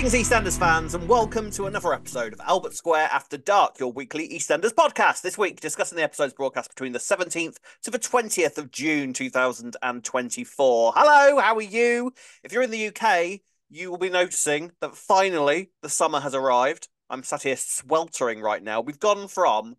Greetings, EastEnders fans, and welcome to another episode of Albert Square After Dark, your weekly EastEnders podcast. This week, discussing the episodes broadcast between the 17th to the 20th of June 2024. Hello, how are you? If you're in the UK, you will be noticing that finally the summer has arrived. I'm sat here sweltering right now. We've gone from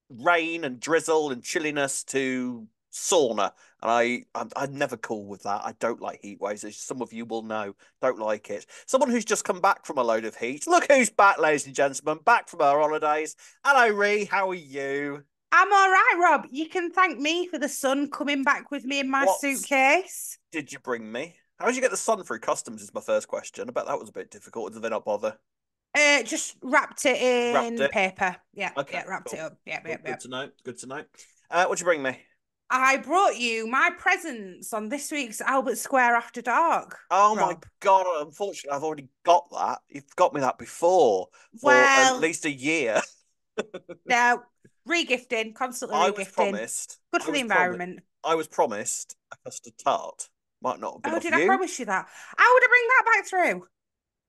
rain and drizzle and chilliness to sauna, and I'm never cool with that. I don't like heat waves, as some of you will know. Don't like it. Someone who's just come back from a load of heat. Look who's back, ladies and gentlemen, back from our holidays. Hello, Ree. How are you? I'm all right, Rob. You can thank me for the sun coming back with me in my What suitcase. did you bring me? How did you get the sun through customs? Is my first question. I bet that was a bit difficult. Did they not bother? Just wrapped it Wrapped in it. paper. Okay, Wrapped it cool. up. Good to know. Good to know. What'd you bring me? I brought you my presents on this week's Albert Square After Dark, Oh my Rob. God, unfortunately, I've already got that. You've got me that before for at Well, least a year. no, regifting, constantly I was regifting. promised, Good I for the was promised, environment. I was promised a custard tart. Might not have been Oh, off did I you. promise you that? How would I bring that back through?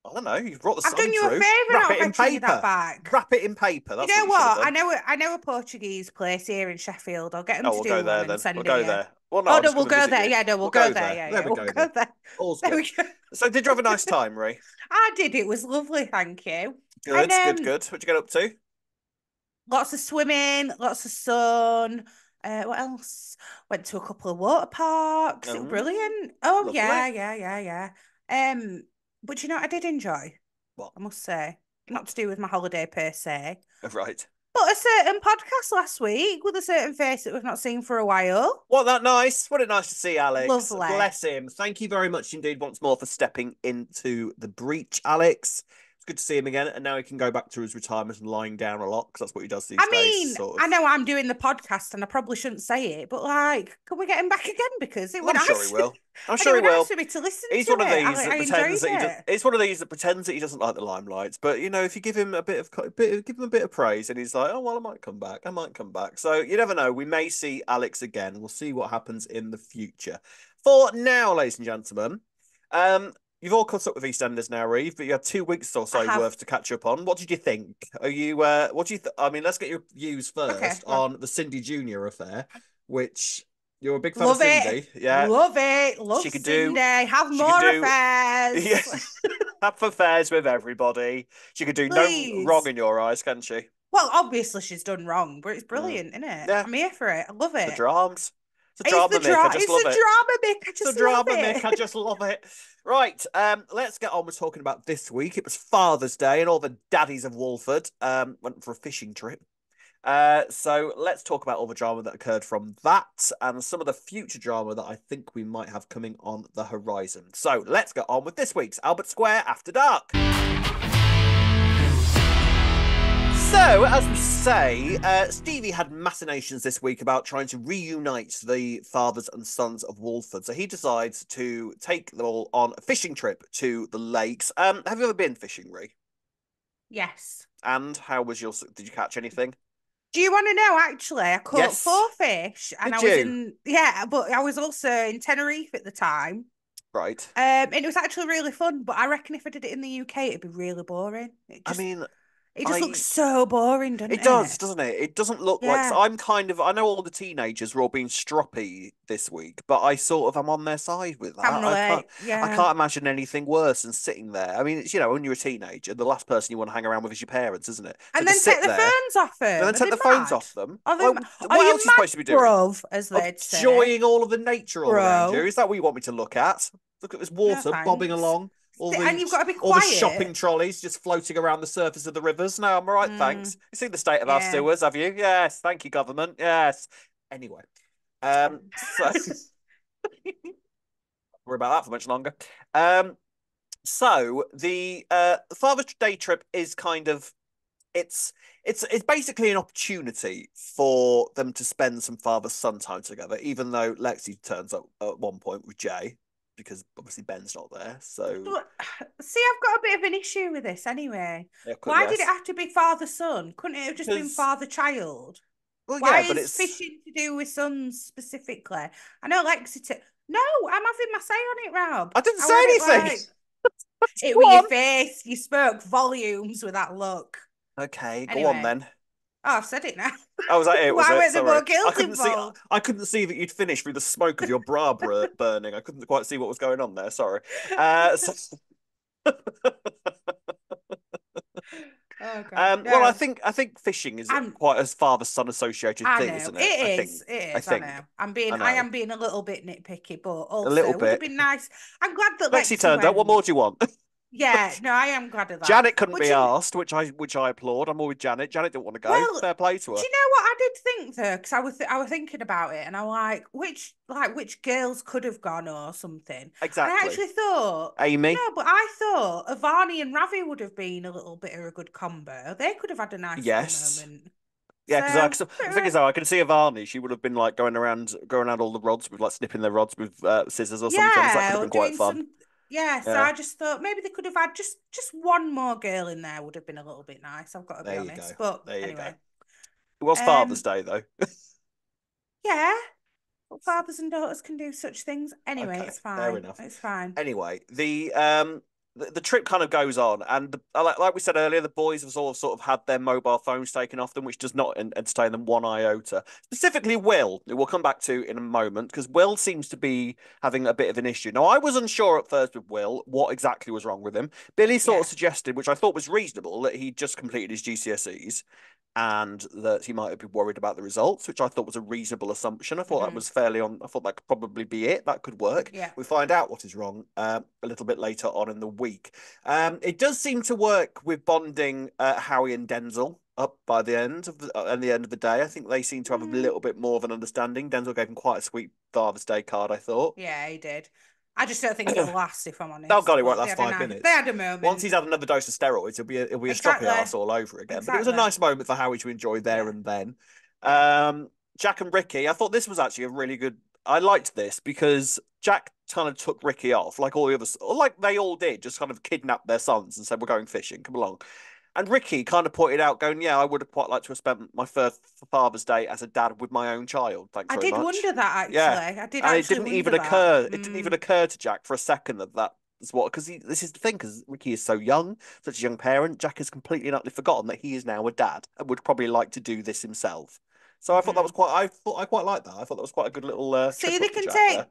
I don't know. You've brought the I've sun done you a through. favour Wrap not it in fetching you that paper. back. Wrap it in paper. You That's what know you should have what? done. I know a Portuguese place here in Sheffield. I'll get them Oh, to we'll go do one there and then. We'll send it go you. there. Well, no, Oh I'm no, just we'll going to go visit there. you. Yeah, no, we'll We'll go go there. there. Yeah, There yeah, we we'll go go then. there. All's There good. we go. So, did you have a nice time, Ray? I did. It was lovely, thank you. And Good, good, good. What'd you get up to? lots of swimming, lots of sun. What else? Went to a couple of water parks. It was Oh, brilliant. Oh lovely. yeah. But you know what I did enjoy, What? I must say. Not to do with my holiday per se. Right. But a certain podcast last week with a certain face that we've not seen for a while. Wasn't that nice? Wasn't it nice to see Alex? Lovely. Bless him. Thank you very much indeed once more for stepping into the breach, Alex. It's good to see him again. And now he can go back to his retirement and lying down a lot because that's what he does these I days. mean, Sort I of. know I'm doing the podcast and I probably shouldn't say it, but like, can we get him back again? Because it Well, was I'm sure he nice. will. I'm And it sure he was nice will. for me to listen He's to one of it. these that I pretends enjoyed that he does. it. It's one of these that pretends that he doesn't like the limelight. But you know, if you give him a bit of, give him a bit of praise, and he's like, "Oh well, I might come back. I might come back." So you never know. We may see Alex again. We'll see what happens in the future. For now, ladies and gentlemen, you've all caught up with EastEnders now, Reeve, but you had 2 weeks or I so have. worth to catch up on. What did you think? Are you? What do you? I mean, let's get your views Okay, first go on. on the Cindy Junior affair, which you're a big fan of Love it. Cindy, yeah. Love it. Love She could do, Cindy. Have she could more do, yeah, affairs. have affairs with everybody. She could do no wrong Please. in your eyes, can she? Well, obviously she's done wrong, but it's Mm. brilliant, isn't it? Yeah, I'm here for it. I love the it. drams. It's a drama, Mick. I just It's love the it. drama, Mick. I It's a just love drama, Mick. I it. just love it. Right, let's get on with talking about this week. It was Father's Day, and all the daddies of Walford went for a fishing trip. So let's talk about all the drama that occurred from that and some of the future drama that I think we might have coming on the horizon. So let's get on with this week's Albert Square After Dark. So, as we say, Stevie had machinations this week about trying to reunite the fathers and sons of Walford. So he decides to take them all on a fishing trip to the lakes. Have you ever been fishing, Ree? Yes. And how was your? Did you catch anything? Do you want to know? Actually, I caught Yes. 4 fish, and Did I was you? in yeah, but I was also in Tenerife at the time. Right. And it was actually really fun. But I reckon if I did it in the UK, it'd be really boring. I mean, It just looks I so boring, doesn't It does, it? doesn't it? It doesn't look like. So Yeah, I'm kind of. I know all the teenagers were all being stroppy this week, but I sort of am on their side with that. can I can't. relate. I Yeah, can't imagine anything worse than sitting there. I mean, it's when you're a teenager, the last person you want to hang around with is your parents, isn't it? So and to then take sit the there phones off and then them. Are take they the phones mad? off them. Are they? Well, Are what you else are you mad, supposed to be doing? bruv? As they'd say, Enjoying all of the nature all around you? bro. Is that what you want me to look at? Look at this No water bobbing thanks. along. All And the you've got to be all the shopping quiet. trolleys just floating around the surface of the rivers. No, I'm all right, thanks. Mm, You seen the state of our yeah. sewers, have you? Yes, thank you, government. Yes. Anyway, so worry about that for much longer. Um, so the Father's Day trip is kind of it's it's basically an opportunity for them to spend some father-son time together, even though Lexi turns up at one point with Jay, because obviously Ben's not there. So But, see, I've got a bit of an issue with this anyway. Why did it yes, have to be father-son? Couldn't it have just been because father-child? well, Why yeah, but is it's fishing to do with sons specifically? I know Lexington. No, I'm having my say on it, Rob. I didn't I say want it anything. like It Go was your on. face. You spoke volumes with that look. Okay, go on Anyway. then. Oh, I've said it now. Oh, was that it? Was Why it? weren't there Sorry, more girls involved? I couldn't see that you'd finished through the smoke of your bra burning. I couldn't quite see what was going on there. Sorry. So, Oh God, well, no. I think fishing is I'm quite a father-son associated I thing, know isn't it? it is. It I is. I think, know. I I know am being a little bit nitpicky, but a little also would have bit. been nice. I'm glad that Lexi Lexi turned up. What more went. do you want? Yeah, no, I am glad of that. Janet couldn't But be asked, which I applaud. I'm all with Janet. Janet didn't want to go. well, Fair play to do her. you know what I did think though? Because I was thinking about it, and I'm which girls could have gone or something. And I Exactly. actually thought, no, Amy. but I thought Avani and Ravi would have been a little bit of a good combo. They could have had a nice little Yes. moment. Yeah, So, because I'm thinking so. I can see Ivani. She would have been like going around all the rods with like snipping their rods with scissors or something. So that could yeah, have or been quite doing fun. some. Yeah, so Yeah, I just thought maybe they could have had just one more girl in there would have been a little bit nice. I've got to be there you go. honest. But There you go. anyway, It was Father's um, Day though. yeah, fathers and daughters can do such things. Anyway, Okay, it's fair fine. enough. It's fine. Anyway, the trip kind of goes on, and like we said earlier, the boys have sort of had their mobile phones taken off them, which does not entertain them one iota. Specifically, Will, who we'll come back to in a moment, because Will seems to be having a bit of an issue. Now, I was unsure at first with Will what exactly was wrong with him. Billy sort Yeah. of suggested, which I thought was reasonable, that he just completed his GCSEs and that he might have been worried about the results, which I thought was a reasonable assumption. I thought that Hmm. was fairly on. I thought that could probably be it. That could work. Yeah. We find out what is wrong a little bit later on in the week. It does seem to work with bonding Howie and Denzel up by the end of the end of the day. I think they seem to have a Mm, little bit more of an understanding. Denzel gave him quite a sweet Father's Day card, I thought. yeah, he did. I just don't think it'll last, if I'm Oh honest. God, it won't But last five they minutes. had a Once moment. he's had another dose of steroids, he'll be a stroppy Exactly. ass all over again. But it was a Exactly. nice moment for Howie to enjoy there Yeah. and then. Yeah. Jack and Ricky, I thought this was actually a really good. I liked this because Jack kind of took Ricky off, like all the others, like they all did, just kind of kidnapped their sons and said, "We're going fishing. Come along." And Ricky kind of pointed out, going, "Yeah, I would have quite liked to have spent my first Father's Day as a dad with my own child. Thanks I very did much." wonder that actually. Yeah, I did and it actually didn't wonder even that. occur. It didn't even occur to Jack for a second that that is what because this is the thing because Ricky is so young, such a young parent. Jack has completely and utterly forgotten that he is now a dad and would probably like to do this himself. So I thought that was Hmm. quite. I thought I quite liked that. I thought that was quite a good little See, trip they up for can Jack there. take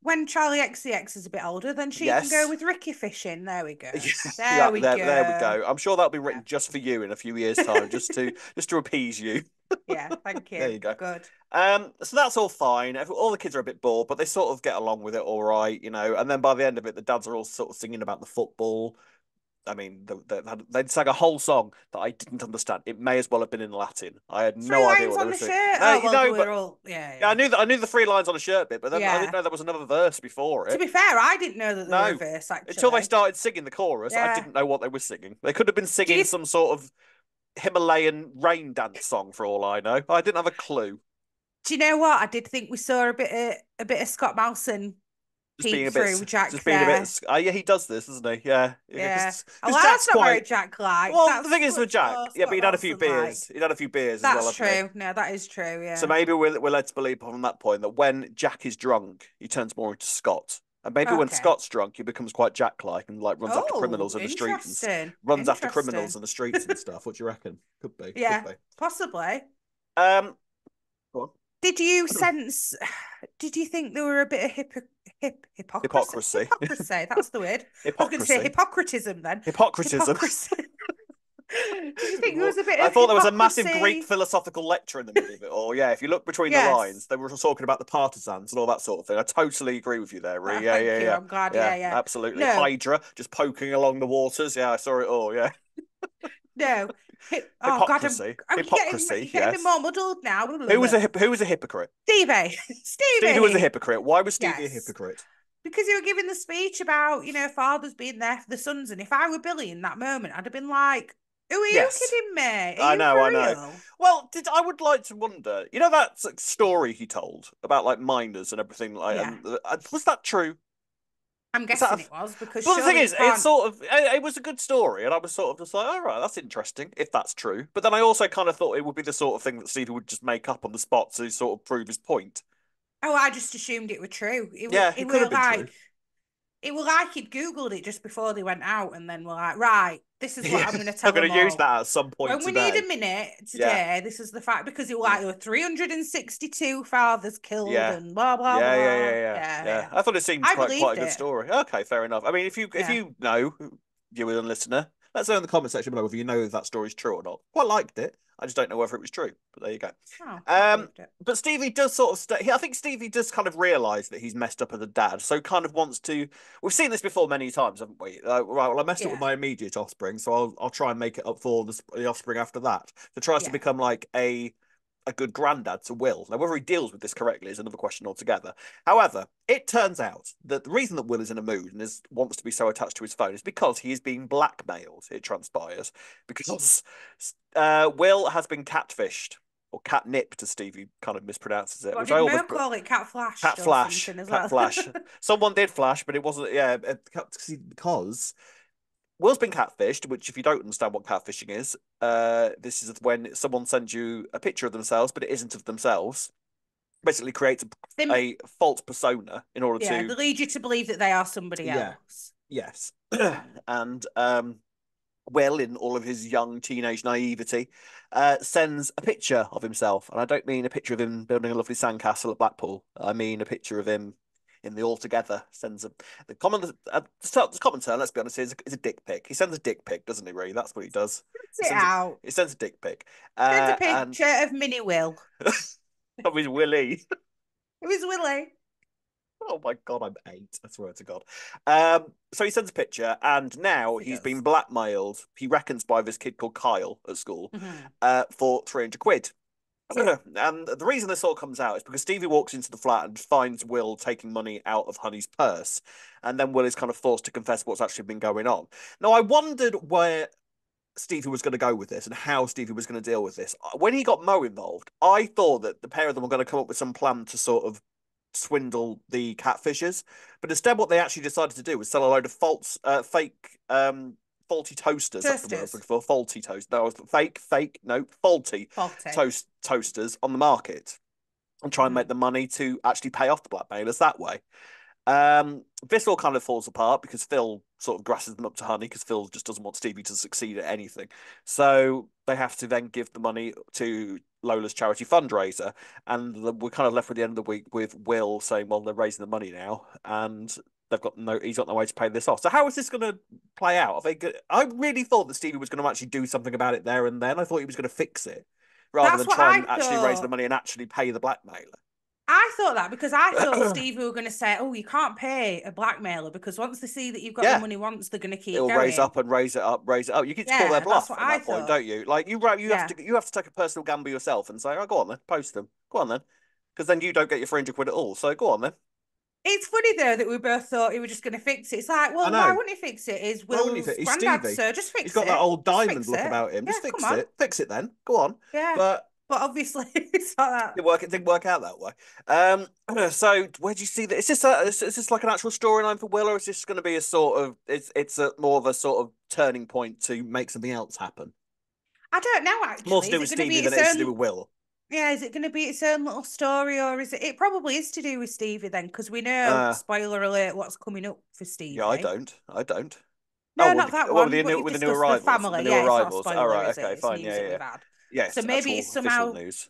when Charlie XCX is a bit older, then she can go Yes. with Ricky fishing. There we go. Yeah, There we there we go. go. I'm sure that'll be Yeah. written just for you in a few years' time, just to appease you. Yeah. Thank There you. you go. Good. So that's all fine. All the kids are a bit bored, but they sort of get along with it all right, you know. And then by the end of it, the dads are all sort of singing about the football. I mean, they'd sang a whole song that I didn't understand. It may as well have been in Latin. I had Three no idea lines what they on were the saying. shirt. No, Oh you well, know, we're but all yeah, yeah, yeah. I knew the 3 lines on the shirt bit, but then I didn't Yeah. know there was another verse before To it. be fair, I didn't know that they were a No, verse until they actually. started singing the chorus, I Yeah. didn't know what they were singing. They could have been Do singing you some sort of Himalayan rain dance song for all I know. I didn't have a clue. do you know what? I did think we saw a bit of Scott Malson Just being peep a bit, through Jack just being a bit. there. Yeah, he does this, doesn't he? Yeah, Yeah. Oh, because well, Jack's that's not very quite. Jack like. Well, the That's thing is with much Jack, more yeah, but Scott he'd had a few Malson like. beers. He'd had a few beers as well, That's hadn't he? true. No, that is true. So Yeah. maybe we're led to believe from that point that when Jack is drunk, he turns more into Scott. And maybe when Okay. Scott's drunk, he becomes quite Jack-like and like runs after Oh, criminals in the street and interesting. runs after criminals Interesting. in the streets and stuff. What do you reckon? Could be, could Yeah, be. possibly. Um, go Did you on. sense? Did you think there were a bit of hypocrisy? Hypocrisy, Hypocrisy. That's the word. I was going to say hypocrisy, hypocritism then. hypocritism. Hypocrisy. Did you think there was a bit I of thought there was a massive Greek hypocrisy? philosophical lecture in the middle of it all. Yeah, if you look between the Yes. lines, they were talking about the partisans and all that sort of thing. I totally agree with you there, Ree. Oh, Yeah, thank yeah, you. yeah. I'm glad. Yeah, Yeah, yeah. absolutely. No, Hydra just poking along the waters. Yeah, I saw it all. Yeah. no. Oh God, Hypocrisy. Hypocrisy, you're getting me yes. more muddled now. Who was a hypocrite? Stevie, Stevie was a Stevie. hypocrite. Why was Stevie a Yes. hypocrite? Because you were giving the speech about, fathers being there for the sons. And if I were Billy in that moment, I'd have been like, who are you Yes. kidding me? Are you for I know. real? Well, did I would like to wonder, you know that story he told about like miners and everything like Yeah, and was that true? I'm Was that guessing a, it was because Well, the thing surely you is, it's can't. sort of it was a good story, and I was sort of just like, all right, that's interesting if that's true. But then I also kind of thought it would be the sort of thing that Stevie would just make up on the spot to sort of prove his point. Oh, I just assumed it were true. Yeah, It it could were have been true. like It was like he'd Googled it just before they went out, and then we're like, right, this is what Yeah, I'm going to I'm tell going them to use all. that at some point When we need today. a minute Yeah. today, this is the fact, because it was like Mm. there were 362 fathers killed Yeah. and blah blah Yeah, yeah, yeah, blah. yeah, Yeah, yeah. yeah. I thought it seemed I quite a believed good it. story. Okay, fair enough. I mean, if Yeah. you know, you were a listener, let's know in the comment section below whether you know if that story's true or not. Quite liked it. I just don't know whether it was true. But there you go. Oh, I believed it. But Stevie does sort of I think Stevie does kind of realise that he's messed up as a dad, so kind of wants to. We've seen this before many times, haven't we? Right. Well, I messed up with Yeah. my immediate offspring, so I'll try and make it up for the offspring after that. So tries to Yeah. become like a good granddad to Will. Now, whether he deals with this correctly is another question altogether. However, it turns out that the reason that Will is in a mood and wants to be so attached to his phone is because he is being blackmailed, it transpires, because Will has been catfished, or catnipped, as Stevie kind of mispronounces it, What which I did almost... Mo call it? Cat Cat flashed or flash, something as cat well. flash. Someone did flash, but it wasn't, yeah, because Will's been catfished, which, if you don't understand what catfishing is, this is when someone sends you a picture of themselves, but it isn't of themselves. Basically, creates Them, a false persona in order yeah, to. they lead you to believe that they are somebody Yeah. else. Yes. And Will, in all of his young teenage naivety, sends a picture of himself, and I don't mean a picture of him building a lovely sandcastle at Blackpool. I mean a picture of him in the Altogether. Sends the common term. Let's be honest, is a dick pic. He sends a dick pic, doesn't he? Really, that's what he does. Sit out. He sends a dick pic, Send a and picture of Mini Will. of his Willie. It was Willie. Oh my God, I'm 8. I swear to God. So he sends a picture, and now He he's does. been blackmailed. He reckons by this kid called Kyle at school, Mm-hmm. for 300 quid. And the reason this all comes out is because Stevie walks into the flat and finds Will taking money out of Honey's purse, and then Will is kind of forced to confess what's actually been going on. Now, I wondered where Stevie was going to go with this and how Stevie was going to deal with this. When he got Mo involved, I thought that the pair of them were going to come up with some plan to sort of swindle the catfishers, but instead, what they actually decided to do was sell a load of fake, faulty toasters. That's the word I was Toasters. looking for. Faulty toast. No, no, faulty Faulty. toasters on the market, and try and make Mm-hmm. the money to actually pay off the blackmailers that way. This all kind of falls apart because Phil sort of grasses them up to Honey because Phil just doesn't want Stevie to succeed at anything. So they have to then give the money to Lola's charity fundraiser, and we're kind of left with the end of the week with Will saying, "Well, they're raising the money now, and he's got no way to pay this off." So how is this going to play out? I really thought that Stevie was going to actually do something about it there and then. I thought he was going to fix it rather That's than what try I and actually raise the thought. money and actually pay the blackmailer. I thought that because I thought Stevie were going to say, "Oh, you can't pay a blackmailer because once they see that you've got the Yeah, money once, they're going to it keep will raise going." up and raise it up, raise it up. You get to call their Yeah, that's bluff what at I that point, thought. don't you? Like Yeah, you have to take a personal gamble yourself and say, "Oh, go on then, post them. Go on then," because then you don't get your 300 quid at all. So go on then. it's funny though that we both thought he was just going to fix it. It's like, I well, why know. wouldn't he fix it? Is Why wouldn't he Will's fit? He's granddad, Stevie. so just He's fix got that it. old Just diamond fix look it. about him. Yeah, Just come fix on. it. Fix it then. Go on. Yeah, But but obviously it's not that. it didn't work out that way. So where do you see that? Is this like an actual storyline for Will, or is this going to be a sort of it's a more of a sort of turning point to make something else happen? I don't know More to actually. do Is with it going to be Stevie than its it is to do own? with Will. Yeah, is it going to be its own little story, or is it? It probably is to do with Stevie then, because we know, Uh, spoiler alert, what's coming up for yeah, I Stevie. don't. I don't. Oh, No, not that well, with one. What you've with the new discussed, the arrivals, family. Yeah, it's not a All spoiler, right, is it? okay, It's fine, news yeah, that yeah, we've yeah. had. So Yes, maybe actual it's official somehow. news. Is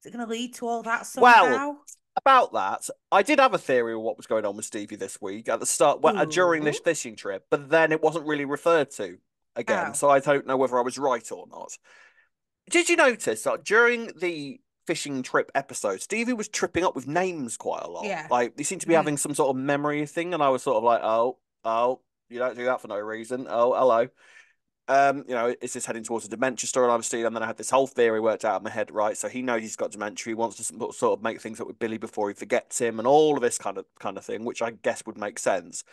it going to lead to all that Well, somehow? about that, I did have a theory of what was going on with Stevie this week at the start, well, during this Ooh. fishing trip, but then it wasn't really referred to again, Oh. so I don't know whether I was right or not. Did you notice that during the fishing trip episode, Stevie was tripping up with names quite a lot? Yeah. Like, they seemed to be Mm-hmm. having some sort of memory thing, and I was sort of like, oh, you don't do that for no reason. Oh, hello. Is this heading towards a dementia story? Obviously, and then I had this whole theory worked out in my head, right? So he knows he's got dementia. He wants to sort of make things up with Billy before he forgets him, and all of this kind of thing, which I guess would make sense.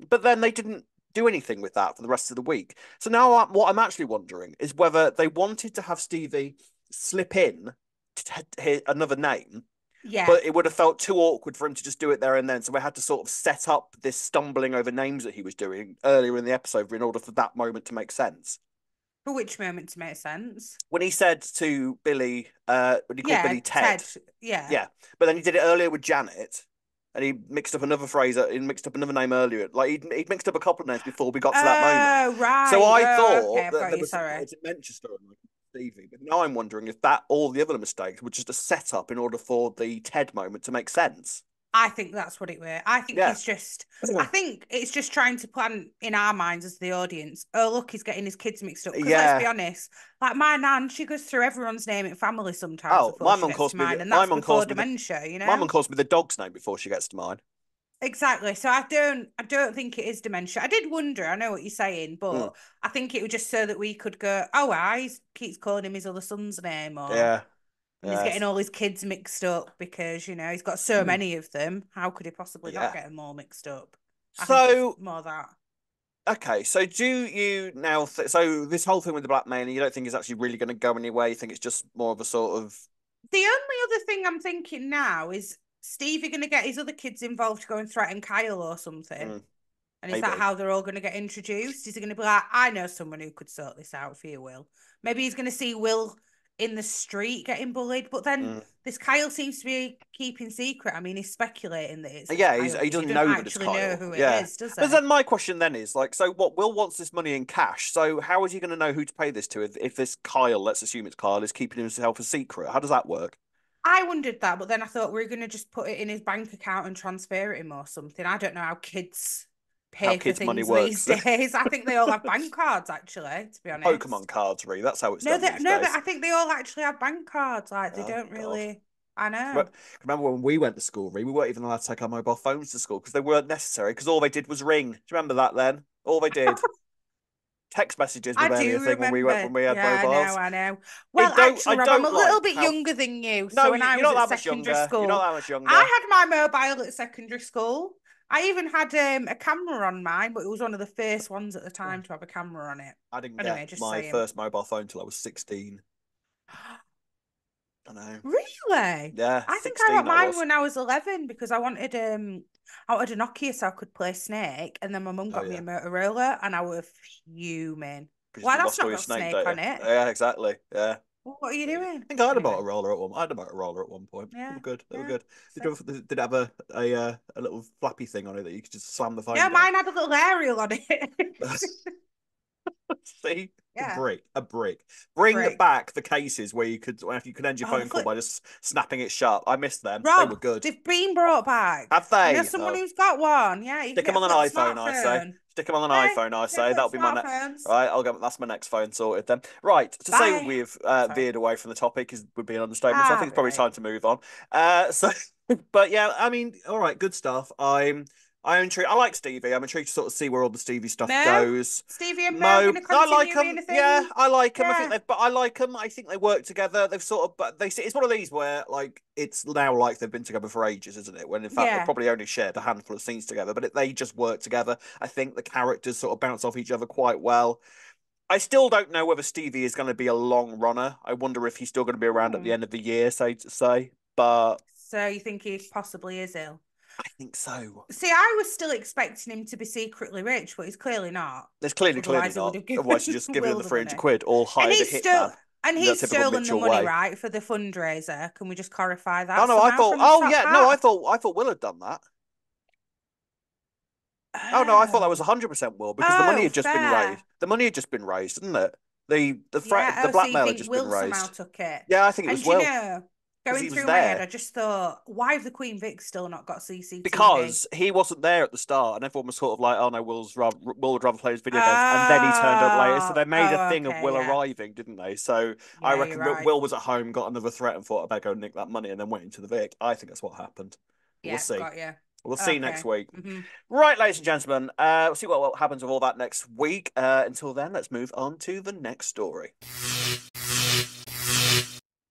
But then they didn't do anything with that for the rest of the week. So now what I'm actually wondering is whether they wanted to have Stevie slip in another name, Yeah. but it would have felt too awkward for him to just do it there and then. So we had to sort of set up this stumbling over names that he was doing earlier in the episode in order for that moment to make sense. For which moment to make sense? When he said to Billy, when he called Yeah, Billy Ted, Ted. Yeah. yeah, but then he did it earlier with Janet. and he mixed up another phrase. He mixed up another name earlier. Like he'd mixed up a couple of names before we got to that moment. Oh, So right. I Oh, okay. thought I've that got there you. was some Sorry. sort of dementia story like Stevie, but now I'm wondering if that all the other mistakes were just a setup in order for the Ted moment to make sense. I think that's what it were. Yeah. I think it's just trying to plan in our minds as the audience. Oh, look, he's getting his kids mixed up. Because let's be Yeah. honest, like my nan, she goes through everyone's name in family sometimes Oh, before she gets to mine, and my that's mum before calls me the dementia, you my know? mum calls me the dog's name before she gets to mine. Exactly. So I don't think it is dementia. I did wonder, I know what you're saying, Mm. but I think it was just so that we could go, oh, he keeps calling him his other son's name, or Yeah. and he's getting Yes. all his kids mixed up because, he's got so Mm. many of them. How could he possibly not Yeah. get them all mixed up? I think it's So more that. okay, so do you now so this whole thing with the blackmail, you don't think is actually really going to go anywhere? You think it's just more of a sort of The only other thing I'm thinking now is Stevie going to get his other kids involved to go and threaten Kyle or something? mm, And is that maybe? how they're all going to get introduced? Is he going to be like, I know someone who could sort this out for you, Will? Maybe he's going to see Will in the street getting bullied, but then Mm. this Kyle seems to be keeping secret. I mean, he's speculating that it's this Yeah, Kyle, he but he doesn't doesn't know that it's actually know Kyle. who it Yeah, is, does but he? then my question then is like, so what? Will wants this money in cash. So how is he going to know who to pay this to if this Kyle, let's assume it's Kyle, is keeping himself a secret? How does that work? I wondered that, but then I thought we are going to just put it in his bank account and transfer it him or something. I don't know how kids How pay for kids' money things these works? days. I think they all have bank cards, actually, to be honest. Pokemon cards, really. That's how it's No, done these no, but days. I think they all actually have bank cards. Like they Oh don't God. really. I know. Remember when we went to school, Ree? We weren't even allowed to take our mobile phones to school because they weren't necessary because all they did was ring. Do you remember that then? All they did. Text messages were I barely a do thing remember. when we had Yeah, I know, mobiles. I know. Well, I actually, Rob, I'm a don't little like bit how younger than you. So no, when I you're was not at that much secondary younger. You're not school, that much younger. I had my mobile at secondary school. I even had a camera on mine, but it was one of the first ones at the time to have a camera on it. I didn't Anyway, get just my saying. first mobile phone till I was 16. I know. Really? Yeah, I think I got 16 I mine was. when I was 11 because I wanted a Nokia so I could play Snake, and then my mum Oh got me yeah. a Motorola, and I was fuming. Because Why, you that's lost all not your got Snake Snake on data. it. Yeah, exactly. Yeah. What are you I doing? think I had a Anyway, Motorola at one. I had a Motorola at one point. They yeah, were good. They were yeah. good. So, Did it have a little flappy thing on it that you could just slam the yeah, phone down? mine had a little aerial on it. See, Yeah, a brick. a Bring brick. back the cases where you could end your Oh, the phone call flip. by just snapping it shut. I missed them. They were Rob, good. they've been brought back. Have I know they? someone Oh, who's got one. Yeah, you can stick them get a on an flip iPhone. I say. smartphone. Stick them on an Hey, iPhone. I no say flip that'll be my next. smartphones. Right, I'll go. That's my next phone sorted then. Right, to say Bye. we've Sorry. veered away from the topic is would be an understatement. So I I'll think it's be probably right. time to move on. So, but yeah, I mean, all right, good stuff. I'm intrigued. I like Stevie. I'm intrigued to sort of see where all the Stevie stuff Mo? goes. Stevie and Mo going Mo, to I like continue being them. a Yeah, thing? I like them. Yeah. But I like them. I think they work together. They've sort of, but it's one of these where like it's now like they've been together for ages, isn't it? When in fact they've Yeah. probably only shared a handful of scenes together, but they just work together. I think the characters sort of bounce off each other quite well. I still don't know whether Stevie is going to be a long runner. I wonder if he's still going to be around at the Hmm. end of the year, so to say. But So you think he possibly is ill? I think so. See, I was still expecting him to be secretly rich, but he's clearly not. There's clearly Otherwise, he would not. have given Otherwise, you just give him Will the the 300 money. quid or And hired a he's still hitman and in the he's typical stolen the Mitchell money, way. right, for the fundraiser. Can we just clarify Oh that no, I somehow thought. from the Oh top yeah, no, hat? I thought Will had done that. Oh no, I thought that was Oh. 100% Will because the money Oh, had just been fair. raised. The money had just been raised, didn't it? Yeah. The Oh, so you blackmail had think just been Will somehow raised. took it? Yeah, I think it was And you Will know, because going he was through my head, there I just thought, why have the Queen Vic still not got CCTV? because he wasn't there at the start, and everyone was sort of like, "Oh no, Will would rather play his video games," and then he turned up later, so Oh, they made a oh, thing of okay, Will yeah. arriving, didn't they? So I Yeah, you're reckon right. Will was at home, got another threat, and thought, "I better go nick that money," and then went into the Vic. I think that's what happened. We'll Yeah, see. got you. We'll see next Okay. week. Mm-hmm. Right, ladies and gentlemen, we'll see what happens with all that next week. Until then, let's move on to the next story.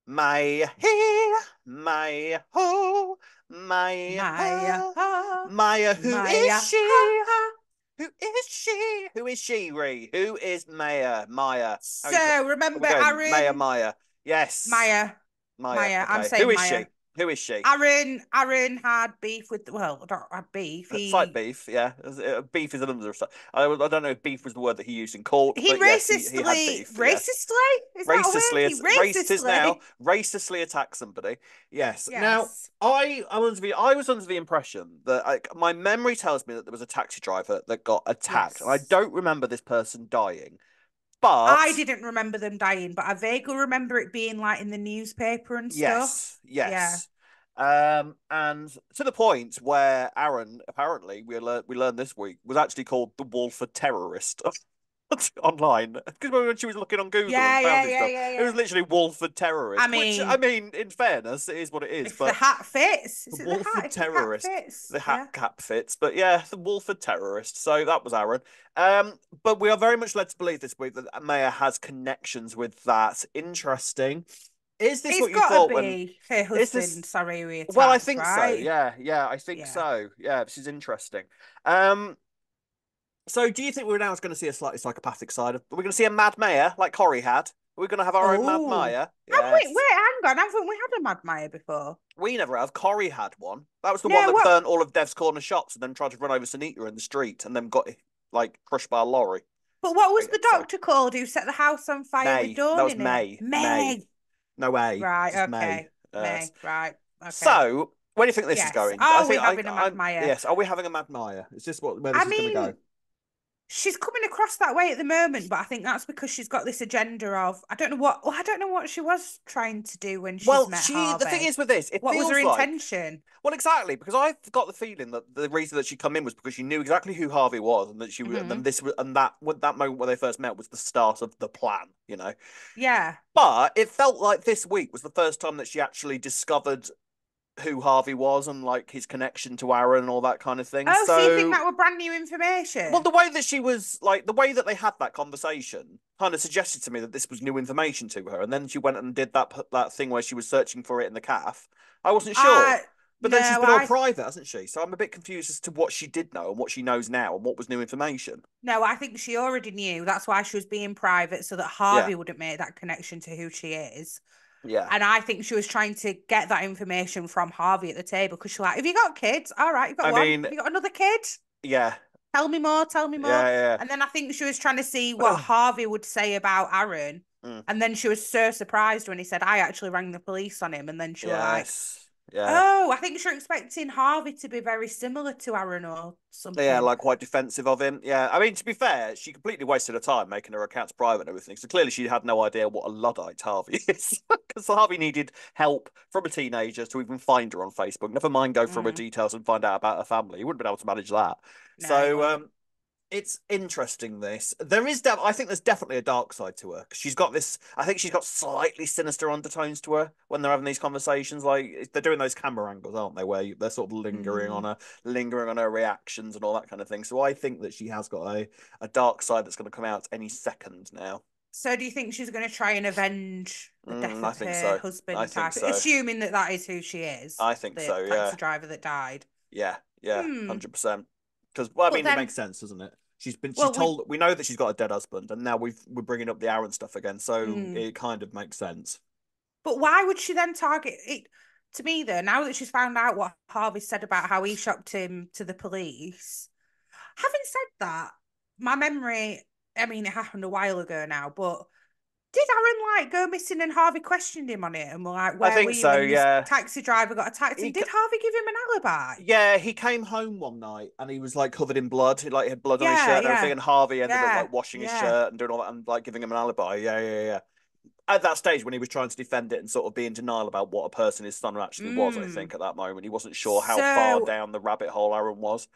Maya here, Maya ho, Maya Maya, ha, ha, Maya, who is Maya, ha, she? ha. Who is she? Who is she, Ree? Who is Maya? Maya. How are So we remember going? Maya, Aaron, Maya. Yes. Maya, Maya. Maya. I'm Okay. Who saying is Maya. she? Who is she? Aaron had beef with, well, not had beef. Slight beef, yeah. Beef is an understatement. I don't know if beef was the word that he used in court, He but yes, he had beef. Yeah, racistly, is that a word? He racist is now racistly, racistly attacked somebody. Yes. Now, yes, I was under the impression that my memory tells me that there was a taxi driver that got attacked, and I yes. don't remember this person dying. I But didn't remember them dying, but I vaguely remember it being like in the newspaper and stuff. yes, Yeah. yes. And to the point where Aaron, apparently, we learned this week, was actually called the Walford terrorist online. Because when she was looking on Google and Yeah, found yeah, his yeah, stuff, yeah, it was yeah. literally Walford I terrorist. Which I mean, mean, in fairness, it is what it is. if the But hat fits, the is it the hat? Walford If the hat terrorist, fits, the hat yeah. cap fits. But yeah, the Walford terrorist. So that was Aaron. But we are very much led to believe this week that Maya has connections with that. Interesting. Is this It's what you got to thought when? be her Is this husband, sorry, we well, I attacked, think so. right? Yeah, yeah, I think Yeah. so. Yeah, this is interesting. Um, so do you think we're now going to see a slightly psychopathic side of? Are we going to see a Mad Mayor like Corrie had? Are we going to have our own Mad Oh, Maya? have we? Yes. Wait, hang on. Haven't we had a Mad Maya before? We never have. Corrie had one. That was the one No, that what? burnt all of Dev's corner shops and then tried to run over Sunita in the street and then got like crushed by a lorry. But what was Great the episode. doctor called who set the house on fire with May. That Dawn was in it? May. May. May. No way. Right. Just May. Okay. May. Right. Okay. So, where do you think this is Yes. going? I Are we think having a Mad I'm. Maya? Yes. Are we having a Mad Maya? Is this where I this is going to go? mean, she's coming across that way at the moment, but I think that's because she's got this agenda of I don't know what. Well, I don't know what she was trying to do when she's Well, met the thing Harvey. is with this, it What was her feels like, intention? well, exactly, because I've got the feeling that the reason that she come in was because she knew exactly who Harvey was, and that and then Hmm. this and that moment where they first met was the start of the plan, you know. Yeah. But it felt like this week was the first time that she actually discovered who Harvey was and like his connection to Aaron and all that kind of thing. Oh, so you think So that were brand new well, information? the way that she was like the way that they had that conversation kind of suggested to me that this was new information to her. And then she went and did that thing where she was searching for it in the calf. I wasn't sure, I but then she's no, been all I private, hasn't she? So I'm a bit confused as to what she did know and what she knows now and what was new information. no, I think she already knew. That's why she was being private so that Yeah, Harvey wouldn't make that connection to who she is. yeah. And I think she was trying to get that information from Harvey at the table because she's like, have you got kids? All right, you've got I one. mean, Have you got another kid? yeah, Tell me more, tell me more. yeah, And then I think she was trying to see what yeah. Harvey would say about Aaron. Mm, And then she was so surprised when he said, I actually rang the police on him. And then she was like, yes, yeah. oh, I think she's expecting Harvey to be very similar to Aaron or Yeah, something. like quite defensive of him. Yeah, I mean, to be fair, she completely wasted her time making her accounts private and everything. So clearly, she had no idea what a Luddite Harvey is, because Harvey needed help from a teenager to even find her on Facebook. Never mind go through her Mm, details and find out about her family. He wouldn't have been able to manage that. no, he So, won't. it's interesting. This there is, I think there's definitely a dark side to her because she's got this. I think she's got slightly sinister undertones to her when they're having these conversations. Like they're doing those camera angles, aren't they? Where they're sort of Mm. lingering on her reactions and all that kind of thing. So I think that she has got a dark side that's going to come out any second now. So do you think she's going to try and avenge the death I of think her so. I husband think type, so. assuming that that is who she is, I think the so. Yeah. taxi driver that died? Yeah. Yeah. Hmm. 100%. Because well, I But mean, it then, makes sense, doesn't it? She's well, we, told we know that she's got a dead husband, and now we're bringing up the Aaron stuff again, so hmm. it kind of makes sense. But why would she then target it? To me, though, now that she's found out what Harvey said about how he shopped him to the police, having said that, my memory, I mean, it happened a while ago now, but did Aaron like go missing and Harvey questioned him on it and were like, I where were think you so. when this Yeah. taxi driver got attacked? He And did Harvey give him an alibi? Yeah, he came home one night and he was like covered in blood, like he had blood on his Yeah, shirt and everything. yeah, And Harvey ended up yeah, like washing his yeah. shirt and doing all that and like giving him an alibi. Yeah, yeah, yeah. At that stage when he was trying to defend it and sort of be in denial about what a person his son actually was, I Mm. think at that moment he wasn't sure how far So down the rabbit hole Aaron was.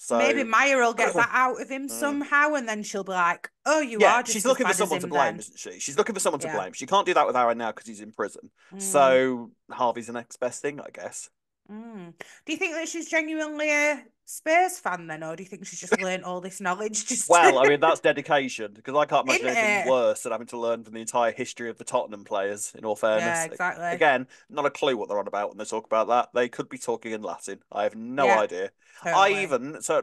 maybe So, Maya will get that out of him mm, somehow, and then she'll be like, "Oh, you yeah, are she's just as looking for bad as someone to him blame, then." isn't she? She's looking for someone to Yeah. blame. She can't do that with Aaron now because he's in prison. Mm. So Harvey's the next best thing, I guess. Mm. Do you think that she's genuinely a Spurs fan then, or do you think she's just learned all this knowledge just Well, I to... mean, that's dedication because I can't imagine Isn't anything it? worse than having to learn from the entire history of the Tottenham players, in all Yeah, fairness. exactly. Again, not a clue what they're on about when they talk about that. They could be talking in Latin. I have no Yeah, idea. totally.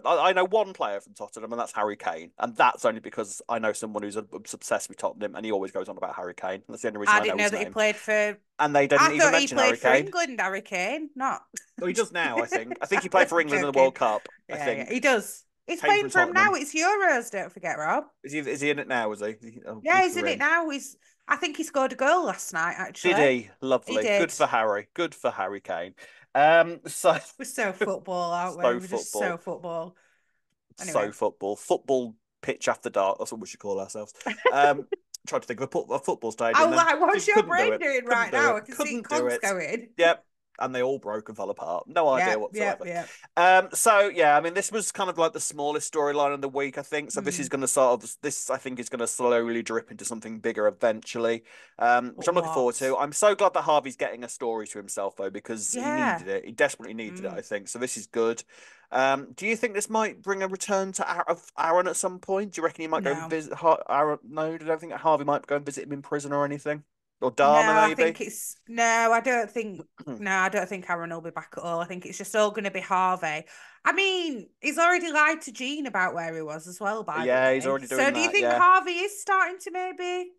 I know one player from Tottenham, and that's Harry Kane. And that's only because I know someone who's obsessed with Tottenham, and he always goes on about Harry Kane. That's the only reason I I didn't know know his that he name. played for and they I didn't even thought he mention Harry played for Kane. England, Harry Kane, not. Well, he does now, I think. I think he played for England in the Joking. World Cup, I Yeah, think. he does. He's Came playing from for him now. Tottenham. It's Euros, don't forget, Rob. Is he in it now, is he? Oh, Yeah, good he's for in it him. now. I think he scored a goal last night, Did actually. he? He Lovely. Good did. for Harry. Good for Harry Kane. So We're so football, aren't we? so We're just so football. football. Anyway. So football. Football pitch after dark. That's what we should call ourselves. Tried to think of a football stadium, I'm then like, what's your couldn't do brain it. doing Couldn't right do now? it. I can see Couldn't do cogs it. going. Yep. And they all broke and fell apart. No idea Yep, yep, whatsoever. yep. So yeah, I mean, this was kind of like the smallest storyline of the week, I think. So this is Mm. going to I think, is going to slowly drip into something bigger eventually, which But I'm looking forward to. what? I'm so glad that Harvey's getting a story to himself though, because he Yeah. needed it. He desperately needed it, Mm. I think. So this is good. Do you think this might bring a return to of Aaron at some point? Do you reckon he might go and No. visit Aaron? No, I don't think Harvey might go and visit him in prison or anything, or No, Dharma I maybe. think it's no, I don't think Aaron will be back at all. I think it's just all gonna be Harvey. I mean, he's already lied to Jean about where he was as well, by the Yeah, he's way. already So doing do you that. think Yeah, Harvey is starting to maybe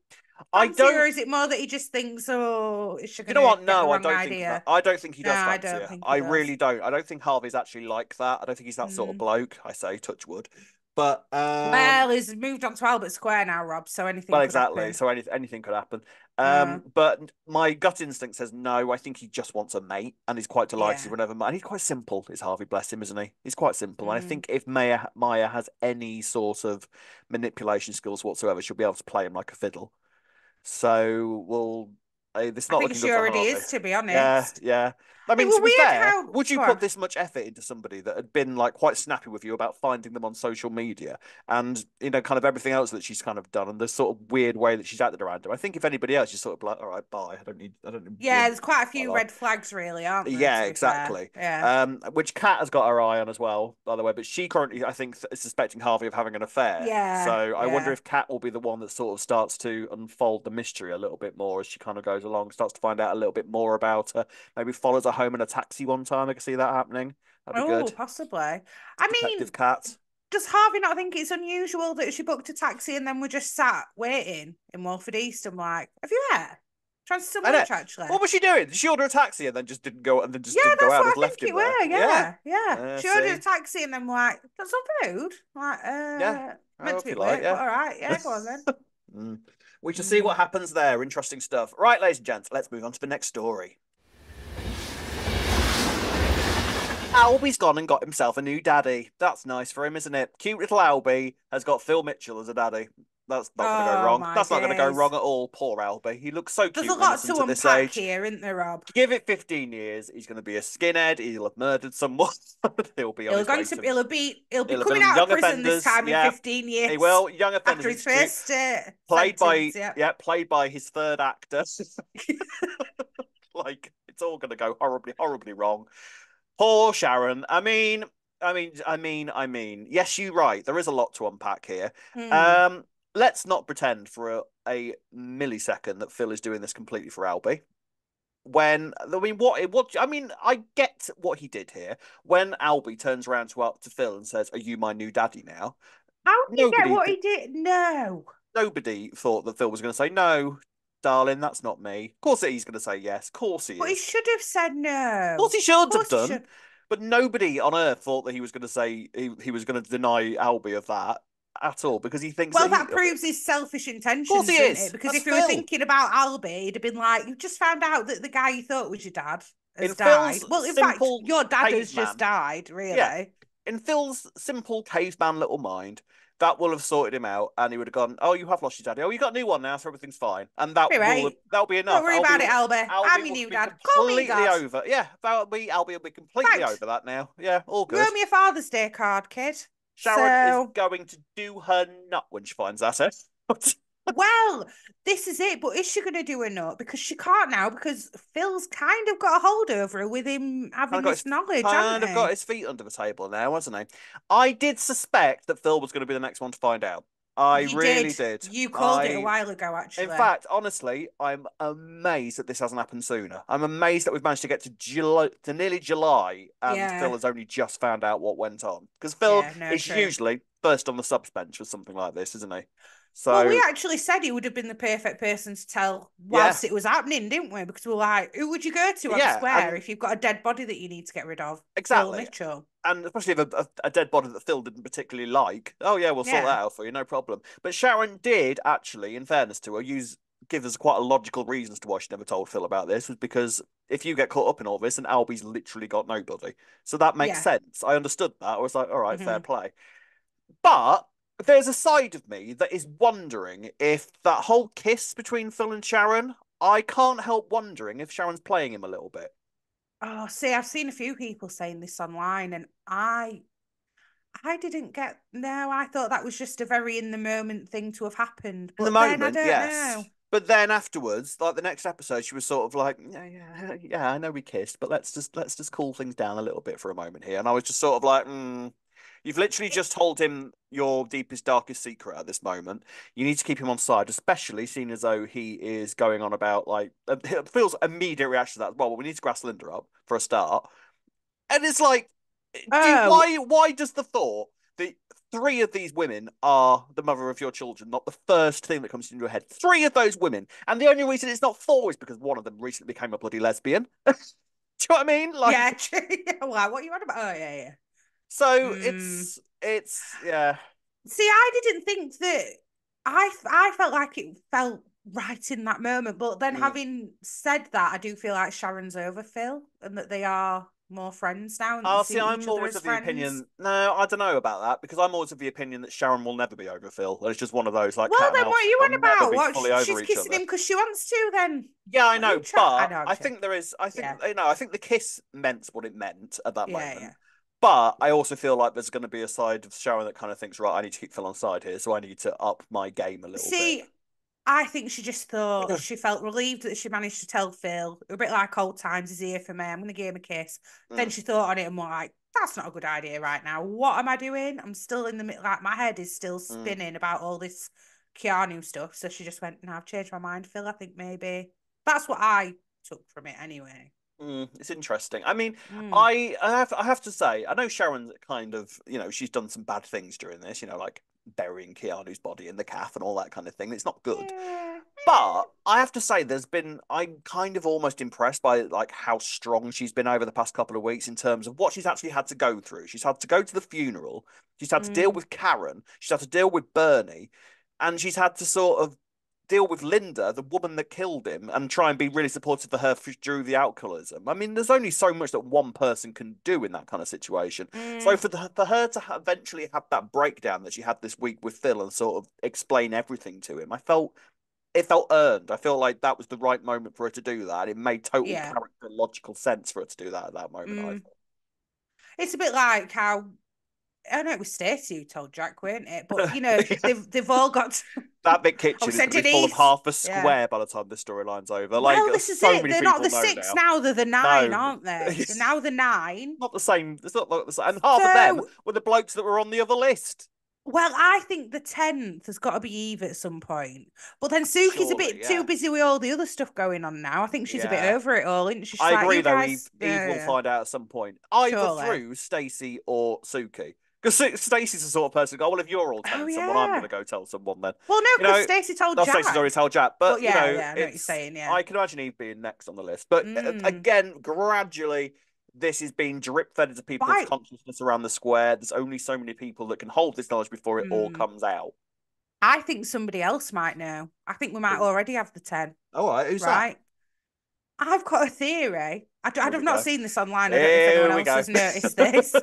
I fancy her, or don't. is it more that he just thinks, oh, is she Do you know gonna what? get the No, I wrong don't think that. idea? I don't think he No, does I fancy don't her. think he I does. really don't. I don't think Harvey's actually like that. I don't think he's that sort of Mm. bloke. I say, touch wood. But Well, he's moved on to Albert Square now, Rob, so anything well, could exactly. happen. So anything could happen. Uh, But my gut instinct says no. I think he just wants a mate, and he's quite delighted yeah. whenever. And he's quite simple. Is Harvey, bless him, isn't he? He's quite simple. And I Mm. think if Maya has any sort of manipulation skills whatsoever, she'll be able to play him like a fiddle. So we'll. It's I not think looking she good for already Harvey. is, to be Yeah, honest. yeah. I It mean, to was be weird fair, how. would you Go put on. this much effort into somebody that had been like quite snappy with you about finding them on social media and kind of everything else that she's kind of done and the sort of weird way that she's acted around him? I think if anybody else, you're sort of like, all right, bye. I don't need your Yeah, there's quite a my few life. red flags, really, aren't there, Yeah, to be fair? exactly. Yeah. Which Kat has got her eye on as well, by the way. But she currently, I think, is suspecting Harvey of having an affair. Yeah, So I wonder yeah. if Kat will be the one that sort of starts to unfold the mystery a little bit more as she kind of goes along, starts to find out a little bit more about her. Maybe follows her home in a taxi one time. I can see that happening. That'd be Oh, good. possibly. I mean, Detective Kat. does Harvey not think it's unusual that she booked a taxi and then we're just sat waiting in Walford East? I'm like, have you met? Trying to some I know. lunch, actually. What was she doing? Did she order a taxi and then just didn't go and then just Yeah, didn't go that's out? what I Just left think him it there. were. Yeah. Yeah, yeah. She ordered a See. taxi and then we're like, got some food? I'm like, Yeah. meant Oh, to be if you at like. work, but Yeah. all right. Yeah, go on then. Mm. We shall see Mm. what happens there. Interesting stuff. Right, ladies and gents, let's move on to the next story. Albie's gone and got himself a new daddy. That's nice for him, isn't it? Cute little Albie has got Phil Mitchell as a daddy. That's not going to go Oh wrong. my That's not going to go days. wrong at all. Poor Albie. He looks so There's a cute and lot innocent to at this unpack age. here, isn't there, Rob? Give it 15 years, he's going to be a skinhead. He'll have murdered someone. He'll be on his way to. He'll be He'll have coming been out of young prison this offenders. time in Yeah, 15 he years will. Young Offenders after his Institute. first Played by, sentence. Yeah. yeah, played by his third actor. Like, it's all going to go horribly, horribly wrong. Poor Sharon. Yes, you're right. There is a lot to unpack here. Hmm. Um, let's not pretend for a millisecond that Phil is doing this completely for Albie. I get what he did here. When Albie turns around to Phil and says, "Are you my new daddy now?" How did you get Nobody, what he did? No. nobody thought that Phil was going to say, "No, darling, that's not me." Of course, he's going to say yes. Of course, he But he is. should have said Of no. course, he Of should have course he done. should. But nobody on earth thought that he was going to say he was going to deny Albie of that at all because he thinks that Well, he. that Of proves his selfish course, he intentions, doesn't it? is. Because That's if he were Phil. thinking about Albie, he'd have been like, "You've just found out that the guy you thought was your dad In has died." Phil's Well, in fact, simple your dad has just caveman, died, yeah, really. in Phil's simple caveman little mind, that will have sorted him out, and he would have gone, "Oh, you have lost your daddy. Oh, you got a new one now, so everything's fine." And Be right. that'll be Don't enough. worry about it, Albie. I'm Albie your will new be dad. Call me completely dad. over. Yeah, Albie will be In completely fact, over that now. Yeah, all you owe good. me a Father's Day card, kid. Sharon is So, going to do her nut when she finds that out. well, this is it. But is she going to do a note? Because she can't now because Phil's kind of got a hold over her with him kind of having got this his knowledge, hasn't kind of got he? his feet under the table now, hasn't he? I did suspect that Phil was going to be the next one to find out. I You really did. did. You called it a I while ago, In actually. fact, honestly, I'm amazed that this hasn't happened sooner. I'm amazed that we've managed to get to July, to nearly July, and Phil Yeah. has only just found out what went on. Because Phil Yeah, no, is true. usually first on the subs bench for something like this, isn't he? Well, we So actually said he would have been the perfect person to tell yeah, whilst it was happening, didn't we? Because we were like, who would you go to on the yeah, square and if you've got a dead body that you need to get rid of? Phil exactly, Mitchell. and especially if a dead body that Phil didn't particularly like. Oh yeah, we'll sort Yeah. that out for you, no problem. But Sharon did actually, in fairness to her, use give us quite a logical reasons to why she never told Phil about this was because if you get caught up in all this, and Albie's literally got nobody, so that makes Yeah. sense. I understood that. I was like, all right, fair Hmm. play. But there's a side of me that is wondering if that whole kiss between Phil and Sharon. I can't help wondering if Sharon's playing him a little bit Oh, see, I've seen a few people saying this online, and I didn't get. No, I thought that was just a very in the moment thing to have happened. in the But then I moment, don't yes. know. But then afterwards, like the next episode, she was sort of like, yeah, yeah, yeah. I know we kissed, but let's just cool things down a little bit for a moment here. And I was just sort of like, you've literally It, just told him your deepest, darkest secret at this moment. You need to keep him on side, especially seeing as though he is going on about like Phil's immediate reaction to that. Well, we need to grass Linda up for a start. And it's like, oh, why does the thought that three of these women are the mother of your children not the first thing that comes into your head? Three of those women, and the only reason it's not four is because one of them recently became a bloody lesbian. Do you know what I mean? yeah, Like, yeah, wow, what you on about? Oh, yeah, yeah. so Mm. it's yeah. See, I didn't think that. I felt like it felt right in that moment, but then Mm. having said that, I do feel like Sharon's over Phil and that they are more friends now and Oh, see, see I'm each other always as of the friends. opinion. No, I don't know about that because I'm always of the opinion that Sharon will never be over Phil. It's just one of those like Well, cat and then what are mouse. you They'll on never about? be What fully over she's each kissing other. him because she wants to? Then Yeah, I what are you know, chat? I but know, I'm I think joking. there is. I think Yeah, I think the kiss meant what it meant at that yeah, yeah. moment. But I also feel like there's going to be a side of Sharon that kind of thinks, right, I need to keep Phil on side here, so I need to up my game a little bit. See, I think she just thought she felt relieved that she managed to tell Phil, a bit like old times, he's here for me. I'm going to give him a kiss. Then Mm, she thought on it and was like, that's not a good idea right now. What am I doing? I'm still in the middle, like my head is still mm, spinning about all this Keanu stuff. So she just went, no, I've changed my mind, Phil. I think maybe that's what I took from it anyway. it's interesting. I mean, Mm, I have to say, I know Sharon's kind of she's done some bad things during this, like burying Keanu's body in the calf and all that kind of thing. It's not good. yeah. But I have to say, I'm kind of almost impressed by like how strong she's been over the past couple of weeks in terms of what she's actually had to go through. She's had to go to the funeral. She's had to deal Mm, with Karen. She's had to deal with Bernie, and she's had to sort of deal with Linda, the woman that killed him, and try and be really supportive for her through the alcoholism. I mean, there's only so much that one person can do in that kind of situation. So mm, for her to eventually have that breakdown that she had this week with Phil and sort of explain everything to him, it felt earned. I feel like that was the right moment for her to do that. It made total yeah. character logical sense for her to do that at that moment, I Mm. thought. It's a bit like how I know it was Stacey who told Jack, weren't it? But you know, Yeah. they've all got. That big I kitchen was is said going to be full of Denise. half a Yeah. square by the time this storyline's over. Like, Well, this is so it. many They're not people the know six now. now. They're the nine, No, aren't they? They're it's now the nine. not the same. It's not like the same. And half of them So, were the blokes that were on the other list. well, I think the 10th has got to be Eve at some point. But then Suki's a Surely, bit too yeah. busy with all the other stuff going on now. I think she's a bit Yeah. over it all, isn't she? She's I like, agree, you though. Eve, guys, Eve will yeah, find out at some point, either surely. through Stacey or Suki. Because Stacey's the sort of person who go, well, if you're all Oh, telling someone, I'm going yeah. to go tell someone then. Well, no, You because know, Stacey told no, Stacey's already Jack. told Jack, But but, yeah, yeah, I know what you're it's, saying. Yeah. I can imagine Eve being next on the list. But Mm. again, gradually, this is being drip fed into people's Why? consciousness around the square. There's only so many people that can hold this knowledge before it all Mm. comes out. I think somebody else might know. I think we might Who? already have the 10, All right, who's that? right? I've got a theory. Here I've we not go. seen this online. I don't know if anyone Here we else go. has noticed this.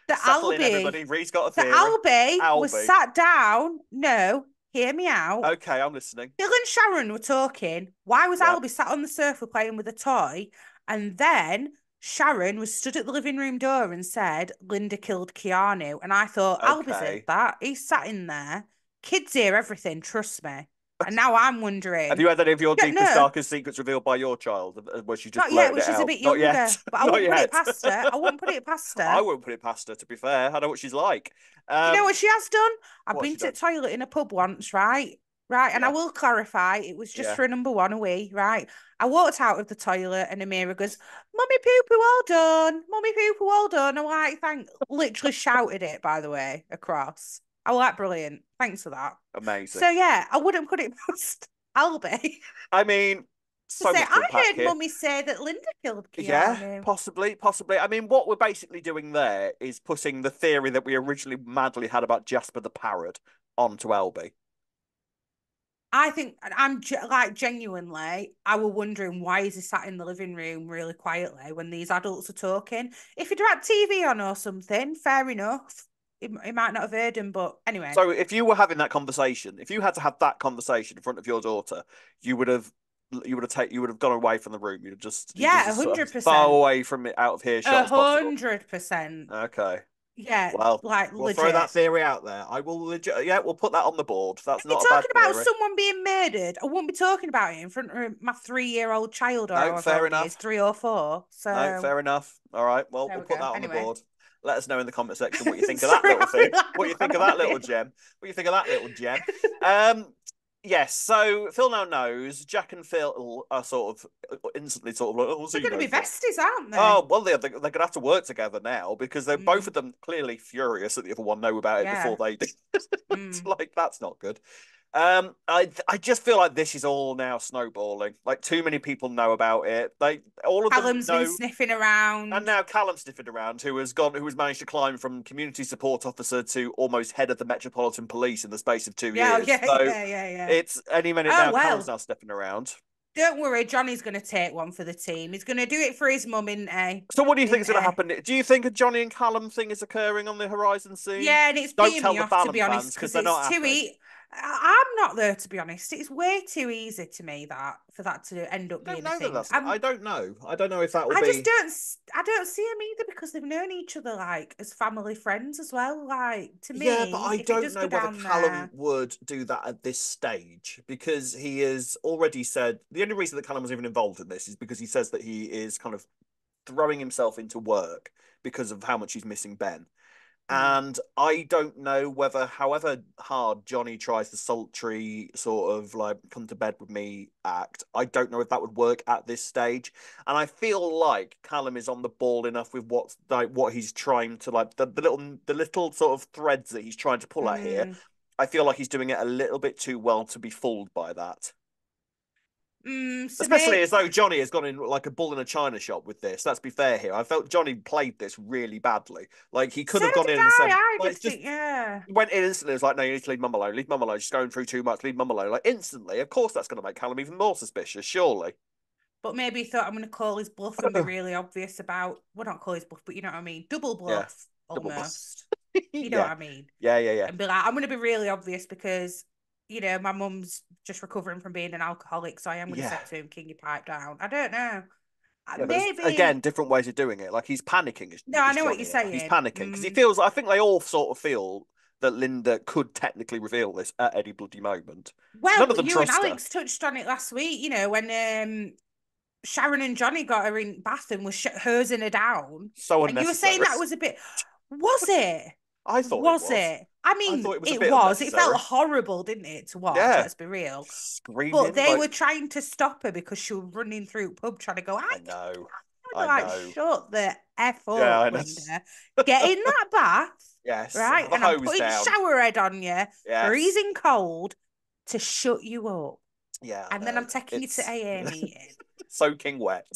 The Settle in, Albie, everybody. Ree's got a the theory. Albie was Albie. sat down. No, hear me out. Okay, I'm listening. Phil and Sharon were talking. Why was Yep. Albie sat on the sofa playing with a toy? And then Sharon was stood at the living room door and said, Linda killed Keanu. And I thought, Albie said Okay. that. He's sat in there. Kids hear everything, trust me. And now I'm Have wondering. you had any of your Yeah, deepest, no, darkest secrets revealed by your child? Where she just not yet, blurted when it she's a out? bit Not younger. yet. But I Not wouldn't put it yet. past her. I wouldn't put it past I her. wouldn't put it past her, to be fair. I know what she's like. Do you know what she has done? I've What's been she to the done? toilet in a pub once, right? Right, and I Yeah. will clarify, it was just Yeah. for a number one away, right? I walked out of the toilet and Amira goes, Mummy poo poo, all done. Mummy poo poo, all done. I'm like, thank, literally shouted it, by the way, across. I was like, brilliant. Thanks for that. Amazing. So, yeah, I wouldn't put it past Albie I mean, to so say, much to I unpack heard here. Mummy say that Linda killed Yeah, Keanu. possibly, possibly. I mean, what we're basically doing there is putting the theory that we originally madly had about Jasper the parrot onto Albie. I think like genuinely, I was wondering why is he sat in the living room really quietly when these adults are talking. If he'd had TV on or something, fair enough. He might not have heard him, but anyway. So if you were having that conversation, if you had to have that conversation in front of your daughter, you would have you would have gone away from the room. You'd Yeah, just sort of as far 100%. away from it, out of A earshot as possible. 100%. Okay. Yeah, Well, like we'll throw that legit. theory out there. I will legit. Yeah, we'll put that on the board. That's If you're not a bad talking about theory. someone being murdered, I won't be talking about it in front of my 3-year-old child or No, however fair old he is, enough. 3 or 4. No, So fair enough. All right. Well, there we'll we put go. that on the Anyway. board. Let us know in the comment section what you think of that Sorry, little I feel thing. like What I've you think gone of on a that little bit. gem. What you think of that little gem. Um, yes. So Phil now knows Jack and Phil are sort of instantly sort of like, oh, so They're you going to know, be besties, aren't they? oh well, they're going to have to work together now because they're both Mm, of them clearly furious that the other one know about it before yeah. they do. It's Mm. like that's not good. I just feel like this is all now snowballing. Like too many people know about it. They all of them Callum's been know. sniffing And around. now Callum sniffing around, who has managed to climb from community support officer to almost head of the Metropolitan Police in the space of 2 Yeah, years. yeah, So yeah, yeah, yeah. it's any minute Oh, now. Callum's well, now sniffing around. don't worry. Johnny's going to take one for the team. He's going to do it for his mum, isn't he? So what do you think is Isn't going to he? happen? Do you think a Johnny and Callum thing is occurring on the horizon soon? Yeah, and it's Don't peeing tell me the off, to Ballon be honest, fans because because they're it's not too happy. easy. I'm not there, to be honest. It's way too easy to me that for that to end up I don't being a know that thing. that's. I don't know. I don't know if that will I just be. don't. I don't see them either because they've known each other like as family friends as well. Like to Yeah, but me, I if it don't does know go whether down Callum there, would do that at this stage because he has already said the only reason that Callum was even involved in this is because he says that he is kind of throwing himself into work because of how much he's missing Ben. mm, And I don't know whether, however hard Johnny tries the sultry sort of like come to bed with me act, I don't know if that would work at this stage. And I feel like Callum is on the ball enough with what he's trying to like the little sort of threads that he's trying to pull at here. mm, I feel like he's doing it a little bit too well to be fooled by that. so Especially maybe as though Johnny has gone in like a bull in a china shop with this. Let's be fair here. I felt Johnny played this really badly. Like he could so have gone did in and I. said, I like, did just think, yeah. went in instantly. It was like, no, you need to leave mum alone. Leave mum alone. She's going through too much. Leave mum alone. Like instantly. Of course, that's going to make Callum even more suspicious. Surely. But maybe he thought I'm going to call his bluff and be really obvious about. Well, not call his bluff, but you know what I mean. Double Yeah. bluff, Double bust. almost. You know what Yeah. I mean. Yeah. Yeah. Yeah. And be like, I'm going to be really obvious because, my mum's just recovering from being an alcoholic. So I am going to say Yeah. to him, can you pipe down? I don't know. Yeah, but there's, again, Maybe. different ways of doing it. Like he's panicking, No, I is know what Johnny you're here. He's saying. panicking because he feels. I think they all sort of feel that Linda could technically reveal this at any bloody moment. None of Well, them you and trust her. Alex touched on it last week, when Sharon and Johnny got her in bath and was hosing her down. So And you were saying unnecessary. that was a bit. Was it? I thought it Was was. it? I I mean, thought it was a it bit was. It felt unnecessary. horrible, didn't it, to watch? Yeah, Let's be real. But screaming they like were trying to stop her because she was running through the pub trying to go, I I know, can't. I Like, know. shut the F Yeah, up, I know. Linda. Get in that bath, Yes, right? have a And I'm hose putting down. shower head on you, Yes, freezing cold to shut you up. yeah, I And then know. I'm taking you to It's AA meeting. soaking wet.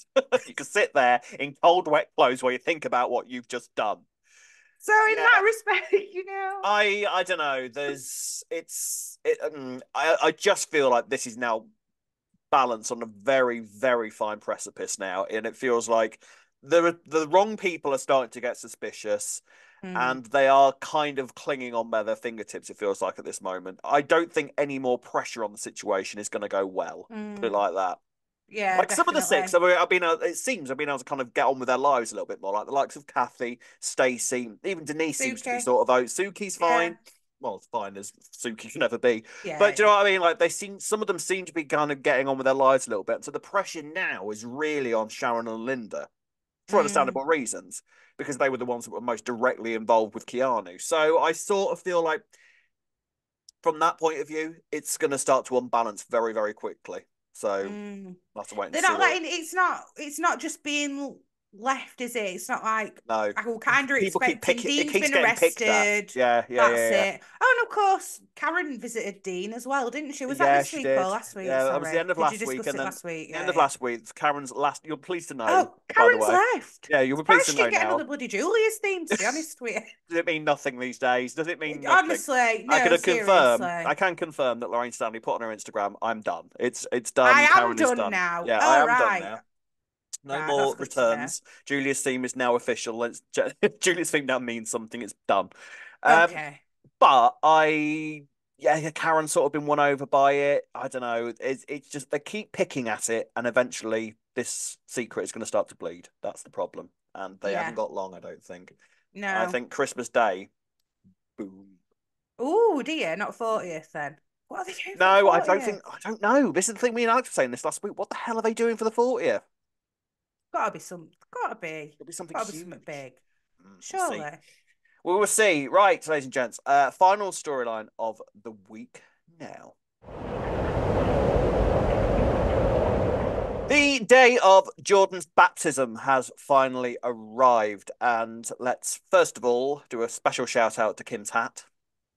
You can sit there in cold, wet clothes while you think about what you've just done. So in Yeah, that respect, I don't know. I just feel like this is now balanced on a very very fine precipice now, and it feels like the wrong people are starting to get suspicious, Mm, and they are kind of clinging on by their fingertips. It feels like at this moment, I don't think any more pressure on the situation is going to go well. Put it mm. like that. Yeah, Like some of the six, definitely. it seems I've been able to kind of get on with their lives a little bit more. Like the likes of Kathy, Stacey, even Denise seems to be Suki. sort of out. Suki's Yeah. fine. well, as fine as Suki can ever be. Yeah, But do you yeah. know what I mean? Like some of them seem to be kind of getting on with their lives a little bit. So the pressure now is really on Sharon and Linda for Mm, understandable reasons because they were the ones that were most directly involved with Keanu. So I sort of feel like from that point of view, it's going to start to unbalance very, very quickly. So mm. we'll have to wait and They're see not where. letting it's not just being left, is it? It's not like No, I will kind of people keep expecting picking. It Dean's keeps been getting picked at. arrested. Yeah, yeah, That's yeah, it. Oh, and of course, Karen visited Dean as well, didn't she? yeah. Was that Yeah, this she week or did. last week? Yeah, that was the Sorry. end of Did you last week, discuss and it then last week? the end Yeah, of yeah. last week, Karen's last. You're pleased to know, Oh, by the Karen's way. left. Yeah, you'll be pleased Surprised to she know didn't get now. another bloody Julius theme, to be honest with you. Does it mean nothing these days? Does it mean nothing? Honestly, I no, can confirm. I seriously. can confirm that Lorraine Stanley put on her Instagram. I'm done. It's done. I am Karen is done done. now. Yeah, I Oh, am done right. now. No Right, that's more good to know. returns. Julia's theme is now official. Julia's theme now means something. It's done. Um, Okay. but yeah, Karen's sort of been won over by it. I don't know. It's just they keep picking at it, and eventually this secret is going to start to bleed. That's the problem, and they haven't Yeah. got long. I don't think. I No. think Christmas Day, boom. Oh, dear, not 40th then. What are they doing for the No, I don't 40th? think. I don't know. This is the thing. Me and Alex were saying this last week. What the hell are they doing for the 40th? It'll be something Gotta be something huge. big. We'll see. Surely. We will see. Right, ladies and gents. Final storyline of the week now. The day of Jordan's baptism has finally arrived, and let's first of all do a special shout out to Kim's hat.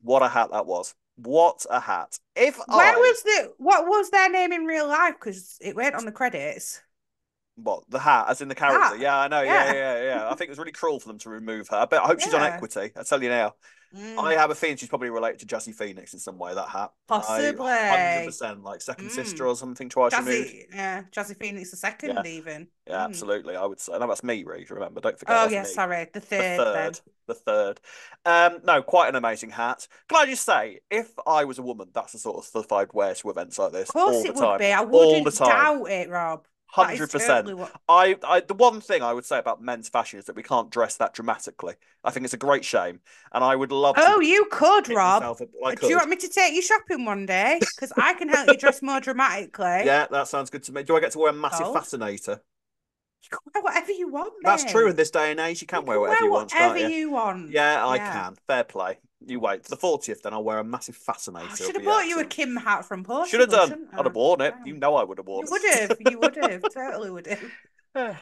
What a hat that was! What a hat! What was their name in real life? Because it went on the credits. What, the hat, as in the character? Hat. Yeah, I know. Yeah, Yeah. yeah, yeah, yeah. I think it was really cruel for them to remove her. But I hope she's on Yeah. equity. I tell you now. I Mm, have a feeling she's probably related to Jazzy Phoenix in some way. That hat, I possibly. 100% like second sister Mm. or something twice removed. Jazzy Phoenix the Yeah, second even. yeah, Mm. absolutely. I would say. No, that's me, Reed. Remember, don't forget Oh that's yeah, me. sorry. The The third then. third, the third. No, quite an amazing hat. Can I just say, if I was a woman, that's the sort of stuff I'd wear to events like Of this all course the it would time, be. I all the wouldn't time. doubt it, Rob. That is 100%. totally what. The one thing I would say about men's fashion is that we can't dress that dramatically. I think it's a great shame, and I would love to Oh, you could, pick Rob. myself up. I Do you could. want me to take you shopping one day? Because I can help you dress more dramatically. Yeah, that sounds good to me. Do I get to wear a massive Cold. fascinator? You can wear whatever you want, That's true in mate. this day and age. You You can wear can whatever wear you want, can't whatever you? you want. Yeah, I Yeah. can. Fair play. You wait. For the 40th, then I'll wear a massive I fascinator. It'll should have be bought you a excellent. Kim hat from Should have Portugal, done. shouldn't I'd have I? worn it. You Damn. know I would have worn You would have. it. You would have. Totally would have.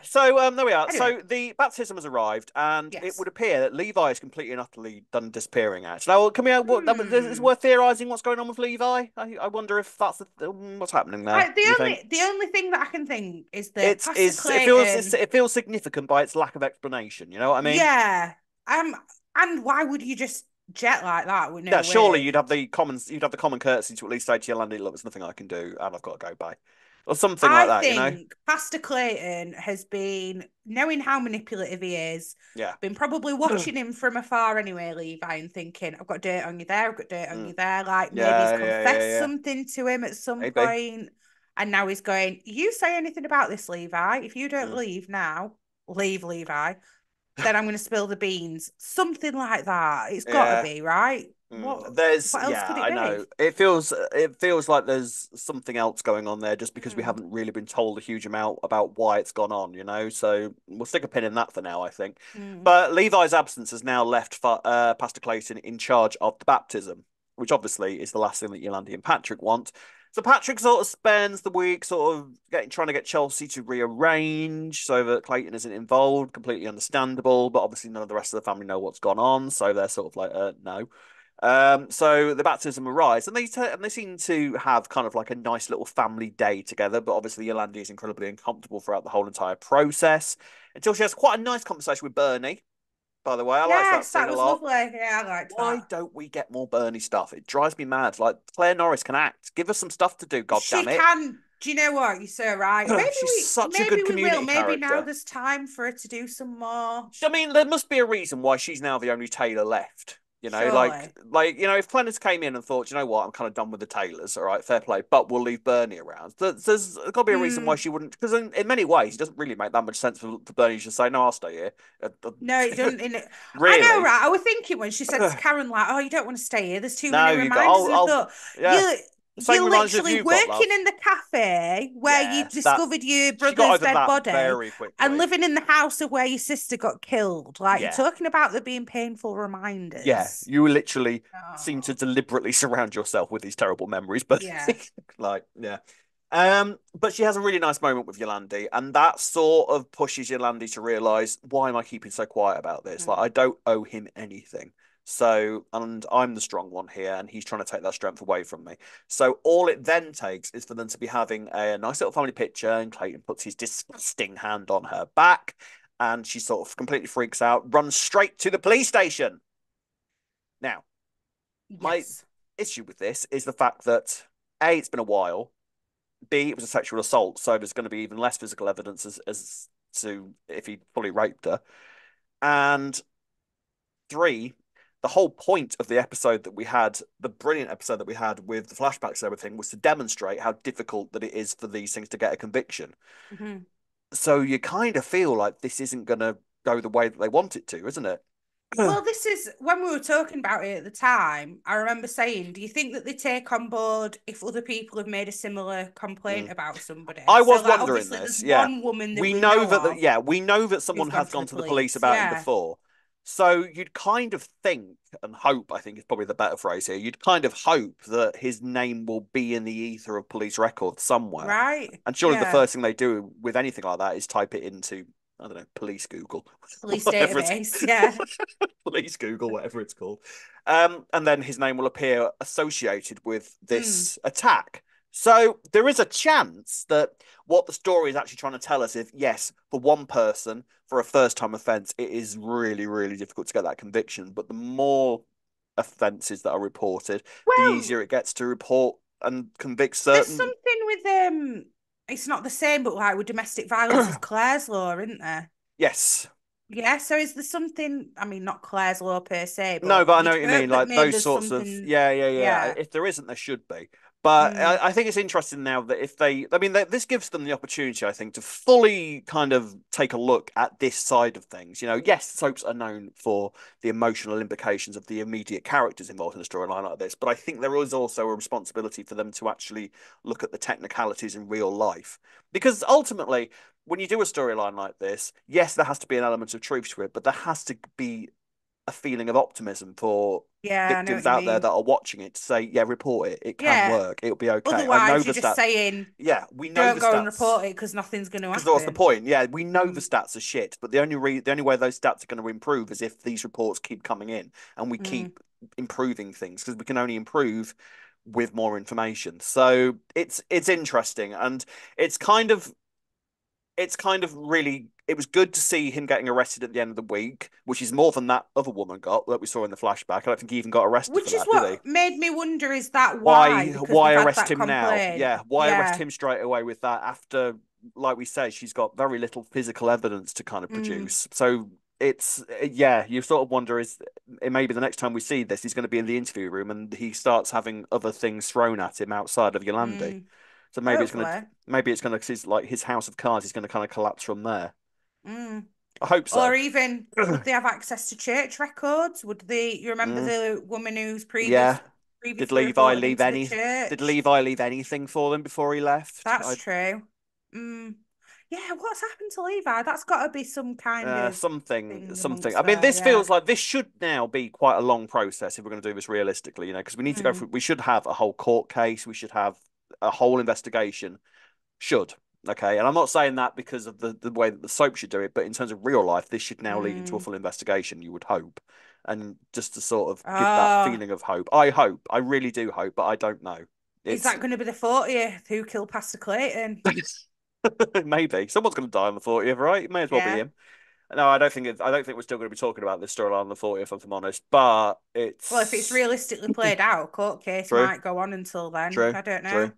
So there we are. Anyway, So the baptism has arrived, and it yes. would appear that Levi is completely and utterly done disappearing. Out now, can we? It's Hmm. worth theorising what's going on with Levi. I wonder if that's what's happening there. Do you think The only thing that I can think is that Pastor it Clayton. feels significant by its lack of explanation. You know what I mean? Yeah. Um. And why would you just jet like that with Yeah, no surely word? you'd have the common courtesy to at least say to your landlady, look, there's nothing I can do, and I've got to go by, or something like I that. You know? think Pastor Clayton has been knowing how manipulative he is, Yeah. been probably watching him from afar anyway, Levi, and thinking, I've got dirt on you there, I've got dirt on you Mm. there. Like maybe he's Yeah, yeah, confessed yeah. something to him at some Maybe. point, and now he's going, you say anything about this, Levi? If you don't Mm. leave now, leave, Levi, then I'm going to spill the beans. Something like that. It's got to Yeah. be, right? Mm. What else Yeah, could it I be? know. It feels like there's something else going on there just because we Mm, haven't really been told a huge amount about why it's gone on, you know. So we'll stick a pin in that for now, I think. mm. But Levi's absence has now left Pastor Clayton in charge of the baptism, which obviously is the last thing that Yolandi and Patrick want. So Patrick sort of spends the week sort of trying to get Chelsea to rearrange so that Clayton isn't involved. Completely understandable, but obviously none of the rest of the family know what's gone on, so they're sort of like, no. So the baptism arrives, and they seem to have kind of like a nice little family day together. But obviously, Yolandi is incredibly uncomfortable throughout the whole entire process until she has quite a nice conversation with Bernie. By the way, I liked that Yes, scene that a was lot. lovely. Yeah, I liked Why that. don't we get more Bernie stuff? It drives me mad. Like Claire Norris can act. Give us some stuff to do. God She damn it! can. Do you know what? You're so right. She's such a Maybe good we will. community Maybe now character. there's time for her to do some more. I mean, there must be a reason why she's now the only Taylor left. You know, Surely. if Clemens came in and thought, you know what, I'm kind of done with the Taylors, all right, fair play, but we'll leave Bernie around. There's got to be a reason why Mm, she wouldn't, because in many ways, it doesn't really make that much sense for Bernie to say, no, I'll stay here. no, it doesn't. I know, Really? right? I was thinking when she said to Karen, like, "Oh, you don't want to stay here. There's too No, many you go, reminders," and I thought, yeah. you The same you're reminders of literally you got, working love. in the cafe where you Yeah, that discovered your she got brother's over dead that body very and quickly. living in the house of where your sister got killed. Like you're Yeah, talking about there being painful yeah. reminders. You literally seem to Oh, deliberately surround yourself with these terrible memories, but yeah. like, yeah. But she has a really nice moment with Yolandi, and that sort of pushes Yolandi to realize, why am I keeping so quiet about this? Like, Mm. I don't owe him anything. So, and I'm the strong one here, and he's trying to take that strength away from me. So, all it then takes is for them to be having a nice little family picture, and Clayton puts his disgusting hand on her back, and she sort of completely freaks out, runs straight to the police station. Now, my Yes. issue with this is the fact that A, it's been a while. B, it was a sexual assault, so there's going to be even less physical evidence as to if he fully raped her. And three, the whole point of the episode that we had, the brilliant episode that we had with the flashbacks and everything, was to demonstrate how difficult that it is for these things to get a conviction. Mhm. So you kind of feel like this isn't going to go the way that they want it to, isn't it? Well, this is when we were talking about it at the time. I remember saying, "Do you think that they take on board if other people have made a similar complaint Mm. about somebody?" I So, was like, wondering obviously, there's this. Yeah, one woman that we we know know that. of We know that who's someone gone has to the gone to the police police. about him Yeah, before. So you'd kind of think and hope, I think is probably the better phrase here. You'd kind of hope that his name will be in the ether of police records somewhere. right. And surely the Yeah, first thing they do with anything like that is type it into, I don't know, police Google, police whatever it's database. Yeah. police Google, whatever it's called. And then his name will appear associated with Mm. this attack. So there is a chance that what the story is actually trying to tell us is yes, for one person, for a first time offence, it is really, really difficult to get that conviction. But the more offences that are reported, the Well, easier it gets to report and convict there's certain. something with it's not the same, but like with domestic violence, there's Clare's law, isn't there? Yes. Yeah, so is there something, I mean, not Clare's law per se, No, but but I know you'd what you mean. hope that Like maybe those there's sorts of, something, yeah, yeah, yeah. yeah. If there isn't, there should be. But Mm, I think it's interesting now that if they, I mean, this gives them the opportunity, I think, to fully kind of take a look at this side of things. You know, yes, soaps are known for the emotional implications of the immediate characters involved in a storyline like this, but I think there is also a responsibility for them to actually look at the technicalities in real life. Because ultimately, when you do a storyline like this, yes, there has to be an element of truth to it, but there has to be a feeling of optimism for yeah, I know what victims you out there mean. that are watching it to say, yeah, report it. It can Yeah, work. It'll be okay. I know otherwise the you're just stats. saying, Yeah, we know don't the go and stats report it because nothing's going to because what's the happen. point? Yeah, we know the Mm, stats are shit, but the only way those stats are going to improve is if these reports keep coming in and we mm. keep improving things because we can only improve with more information. So it's interesting and it's kind of really it was good to see him getting arrested at the end of the week, which is more than that other woman got that we saw in the flashback. I don't think he even got arrested for Which is that, did he? what made me wonder, is that why? Because Why we've had arrest that him now? complaint. Yeah, why arrest Yeah. him straight away with that after, like we said, she's got very little physical evidence to kind of Mm, produce. So it's yeah, you sort of wonder is it maybe the next time we see this, he's going to be in the interview room and he starts having other things thrown at him outside of Yolandi. mm. So Hopefully. maybe it's gonna like his house of cards is gonna kind of collapse from there. Mm. I hope Or so. even would they have access to church records? Would they, you remember Mm, the woman who's yeah. previously reported into the Did church? Levi leave anything for them before he left? That's true. Mm. Yeah, what's happened to Levi? That's got to be some kind of thing Something. amongst I mean, there. this Yeah. feels like this should now be quite a long process if we're going to do this realistically, you know, because we need to go Mm, through, we should have a whole court case, we should have a whole investigation. Should. Okay. And I'm not saying that because of the way that the soap should do it, but in terms of real life, this should now lead into a mm. full investigation, you would hope. And just to sort of give that Oh, feeling of hope. I hope. I really do hope, but I don't know. is It's that going to be the 40th? Who killed Pastor Clayton? maybe someone's going to die on the 40th, right? It may as well be Yeah. him. No, I don't think I don't think we're still going to be talking about this storyline on the 40th, if I'm honest. But Well, if it's it's realistically played out, court case true, might go on until then. true, I don't true. know.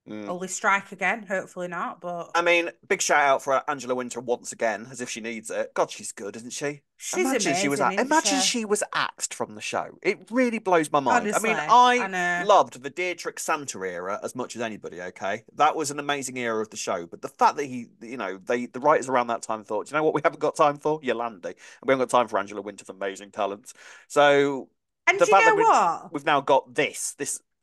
Mm. Will they strike again? Hopefully not, but I mean, big shout out for Angela Winter once again, as if she needs it. God, she's good, isn't she? she's amazing, isn't Imagine she? she was axed from the show. It really blows my mind. I Honestly, mean, I I know. loved the Dietrich Santa era as much as anybody. Okay, that was an amazing era of the show. But the fact that the writers around that time thought, you know what, we haven't got time for Yolandi, and we haven't got time for Angela Winter's amazing talents. So And the you fact that know what? we've now got this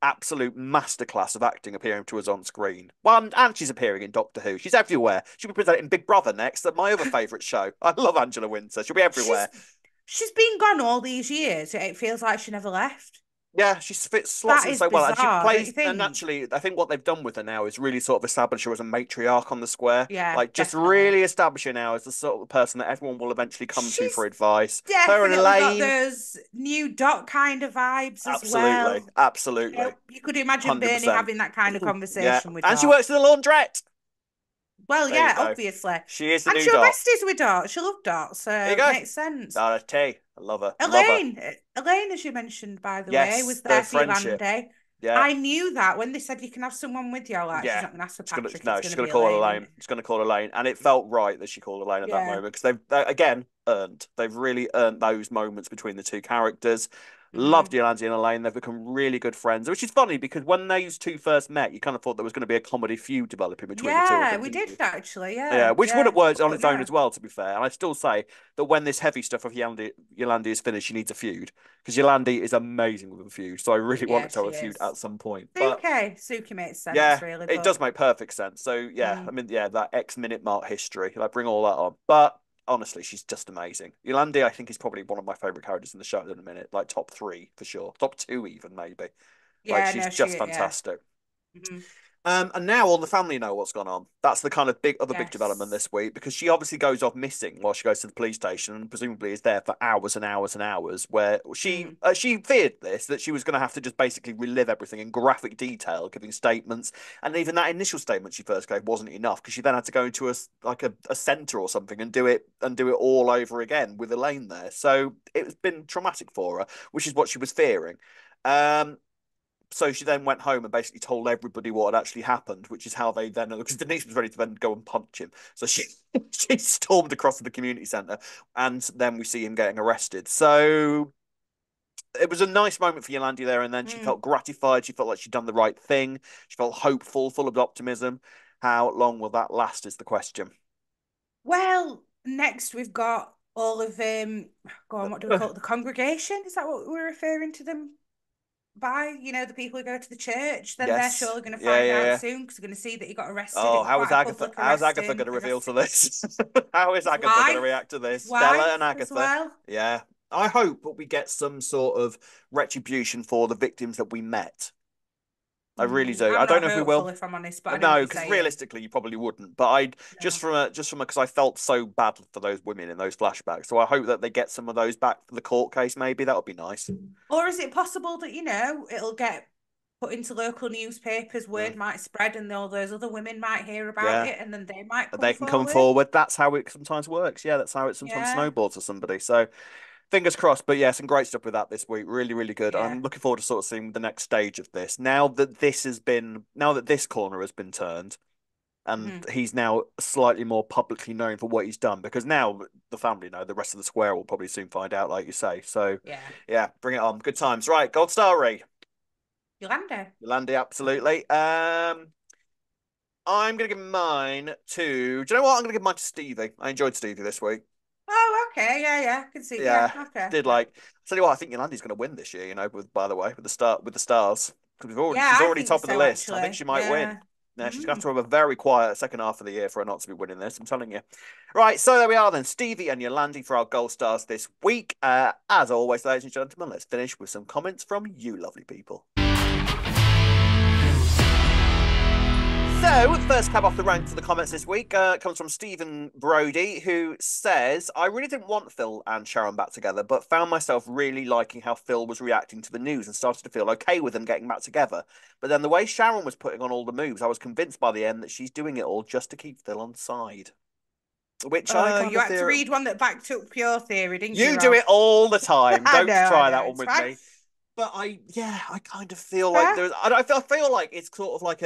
absolute masterclass of acting appearing to us on screen. Well, and she's appearing in Doctor Who. She's everywhere. She'll be presenting Big Brother next. That's my other favourite show. I love Angela Winter. She'll be She's everywhere. she's been gone all these years. It feels like she never left. Yeah, she fits slots That in is so well, and she bizarre, don't you plays. And think? actually, I think what they've done with her now is really sort of establish her as a matriarch on the square. Yeah, Like, just definitely. really establish her now as the sort of person that everyone will eventually come to for She's advice. Her and definitely got Elaine, those new Dot kind of vibes as absolutely, well. absolutely, You could imagine Bernie 100%. having that kind of Yeah, conversation with and she Dot. works in the laundrette. Well, There you yeah, go. obviously. She is the And new she'll Dot. besties with Dot. She'll love Dot, There you so go. makes sense. Dara T. I love her. Love her. Elaine, as you mentioned, by the way, Yes, was the there for friendship. Yolande. Yeah. I knew that when they said you can have someone with you, like she's Yeah. not going to ask for She's gonna Patrick, it's no, going she's to gonna be call her Elaine, isn't Elaine. it? She's gonna call her Elaine. And it felt right that she called Elaine at that Yeah. moment because they again earned. They've really earned those moments between the two characters. Loved Mm. Yolandi and Elaine. They've become really good friends, which is funny because when those two first met, you kind of thought there was going to be a comedy feud developing between the two of Yeah, them, we didn't did you? actually. Yeah, Yeah, which would have yeah. worked on But its own no. as well, to be fair. And I still say that when this heavy stuff of Yolandi is finished, she needs a feud because Yolandi is amazing with a feud. So I really Yeah, wanted to have she a feud is. at some point. But Suki makes sense, yeah, really, it does but make perfect sense. So yeah, I mm, mean, yeah, that X minute mark history, like bring all that on. But honestly, she's just amazing. Yolandi, I think, is probably one of my favorite characters in the show at the minute, like top three for sure, top two even maybe. Like yeah, she's no, just yeah. fantastic. Hmm. And now all the family know what's gone on. That's the kind of big development Yes. this week because she obviously goes off missing while she goes to the police station and presumably is there for hours and hours and hours. Where Mm. she feared this that she was going to have to just basically relive everything in graphic detail, giving statements, and even that initial statement she first gave wasn't enough because she then had to go into a centre or something and do it all over again with Elaine there. So it's been traumatic for her, which is what she was fearing. Um, so she then went home and basically told everybody what had actually happened, which is how they then because Denise was ready to then go and punch him. So she she stormed across to the community centre and then we see him getting arrested. So it was a nice moment for Yolandi there, and then she Mm. felt gratified. She felt like she'd done the right thing. She felt hopeful, full of optimism. How long will that last is the question. Well, next we've got all of go on, what do we call it? The congregation? Is that what we're referring to them by? You know, the people who go to the church. Then they're Yes. surely going to Yeah, find yeah, out yeah. soon because they're going to see that he got arrested. It Oh, was quite a public How's Agatha arresting. going to reveal to this? How is His Agatha going to wife, react to this? his Stella and wife as Agatha. well. Yeah. I hope that we get some sort of retribution for the victims that we met. I really do. I I'm don't not know if we hopeful will. if I'm honest, but I know what No, you're because saying. realistically, you probably wouldn't. But I No. just from because I felt so bad for those women in those flashbacks. So I hope that they get some of those back for the court case. Maybe that would be nice. Or is it possible that, it'll get put into local newspapers, Mm, word might spread, and all those other women might hear about yeah, it, and then they might come they can come forward? forward. That's how it sometimes works. Yeah, that's how it sometimes Yeah, snowballs for somebody. So fingers crossed. But yeah, some great stuff with that this week. Really, really good. yeah. I'm looking forward to sort of seeing the next stage of this. Now that this corner has been turned, and Hmm. he's now slightly more publicly known for what he's done because now the family know, the rest of the square will probably soon find out, like you say. So, Yeah. yeah, bring it on. Good times. Right, Gold Star Ree. Yolanda. Yolandi, absolutely. I'm going to give mine to. Do you know what? I'm going to give mine to Stevie. I enjoyed Stevie this week. Oh, okay. Yeah, yeah. I can see. Yeah, Yeah, okay. did Yeah. like. I tell you what, I think Yolandi's going to win this year. By the way, with the stars, because Yeah, she's I already think top of the so, list. I think actually. she might win. Yeah. Yeah, she's going to Mm. have to have a very quiet second half of the year for her not to be winning this. I'm telling you. Right, so there we are then. Stevie and Yolandi for our gold stars this week. As always, ladies and gentlemen, let's finish with some comments from you lovely people. So, first cab off the rank for the comments this week comes from Stephen Brody, who says, I really didn't want Phil and Sharon back together, but found myself really liking how Phil was reacting to the news and started to feel okay with them getting back together. But then the way Sharon was putting on all the moves, I was convinced by the end that she's doing it all just to keep Phil on side. Which I Oh, kind you of had to theory. read one that backed up your theory, didn't you, You do Rob? it all the time. I Don't know, I try know. that one It's with fine. me. But I kind of feel like Fair. there's. I feel like it's sort of like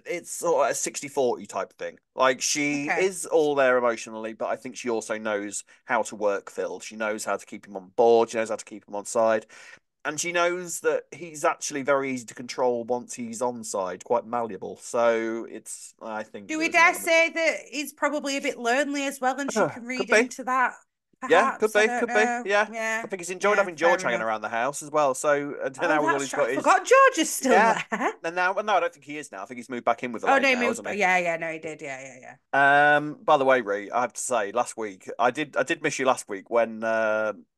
it's sort of a 60-40 type thing. Like, she Okay. is all there emotionally, but I think she also knows how to work Phil. She knows how to keep him on board. She knows how to keep him on side. And she knows that he's actually very easy to control once he's on side, quite malleable. So I think Do we there's an dare element say that he's probably a bit lonely as well, and she of can could read be. into that? Yeah, Perhaps, I don't could be. know. Yeah. I Yeah, think he's enjoyed yeah, having fair George hanging enough. around the house as well. So and Oh, now all that's he's true. I got is forgot George is still yeah. there. And now, well, no, I don't think he is now. I think he's moved back in with Oh Elaine no, he now, moved. hasn't he? Yeah, yeah, no, he did. Yeah, yeah, yeah. By the way, Ree, I have to say, last week I did miss you last week when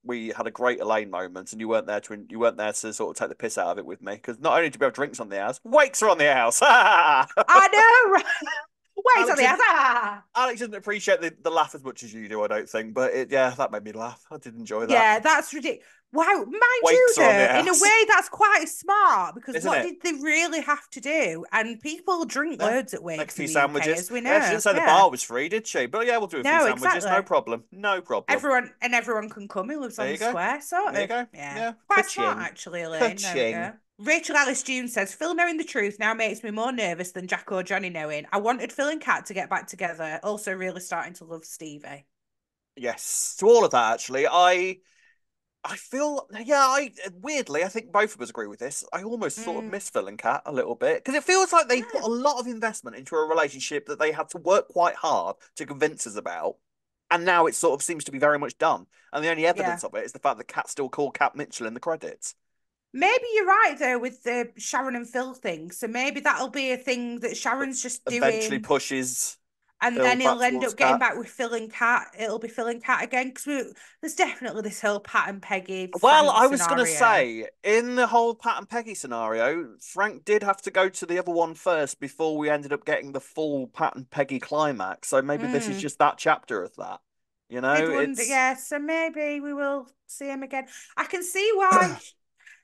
we had a great Elaine moment, and you weren't there to sort of take the piss out of it with me because not only did we have drinks on the house, wakes are on the house. I know, right? Wait on Alex the didn't other. Alex didn't appreciate the laugh as much as you do, I don't think, but yeah, that made me laugh. I did enjoy that. Yeah, that's ridiculous. Wow, mind you, Wakes are on the though, in a house, way, that's quite smart because isn't what it? did they really have to do? And people drink Yeah. loads at Make a wakes in few the UK, sandwiches. as we Yeah, she know. didn't say the Yeah, bar was free, did she? But yeah, we'll do a few no, sandwiches. No exactly. problem. No problem. Everyone can come who lives There on you the go. square, There you sorted. go. Yeah, Yeah. quite smart Ka-ching. actually, Elaine. There we Ka-ching. go. Rachel Alice June says Phil knowing the truth now makes me more nervous than Jack or Johnny knowing. I wanted Phil and Kat to get back together. Also, really starting to love Stevie. Yes. To all of that, actually, I feel yeah, I weirdly I think both of us agree with this. I almost sort of Mm, miss Phil and Kat a little bit because it feels like they put yeah, a lot of investment into a relationship that they had to work quite hard to convince us about. And now it sort of seems to be very much done. And the only yeah. evidence of it is the fact that Kat still called Kat Mitchell in the credits. Maybe you're right though with the Sharon and Phil thing. So maybe that'll be a thing that That Sharon's just eventually doing, pushes and Phil then back he'll end towards up getting Kat. back with Phil and Kat. It'll be Phil and Kat again because there's definitely this whole Pat and Peggy Well, Frank I was going to scenario. say, in the whole Pat and Peggy scenario, Frank did have to go to the other one first before we ended up getting the full Pat and Peggy climax. So maybe this is Mm. just that chapter of that. You Did know, wonder, it's yeah. So maybe we will see him again. I can see why.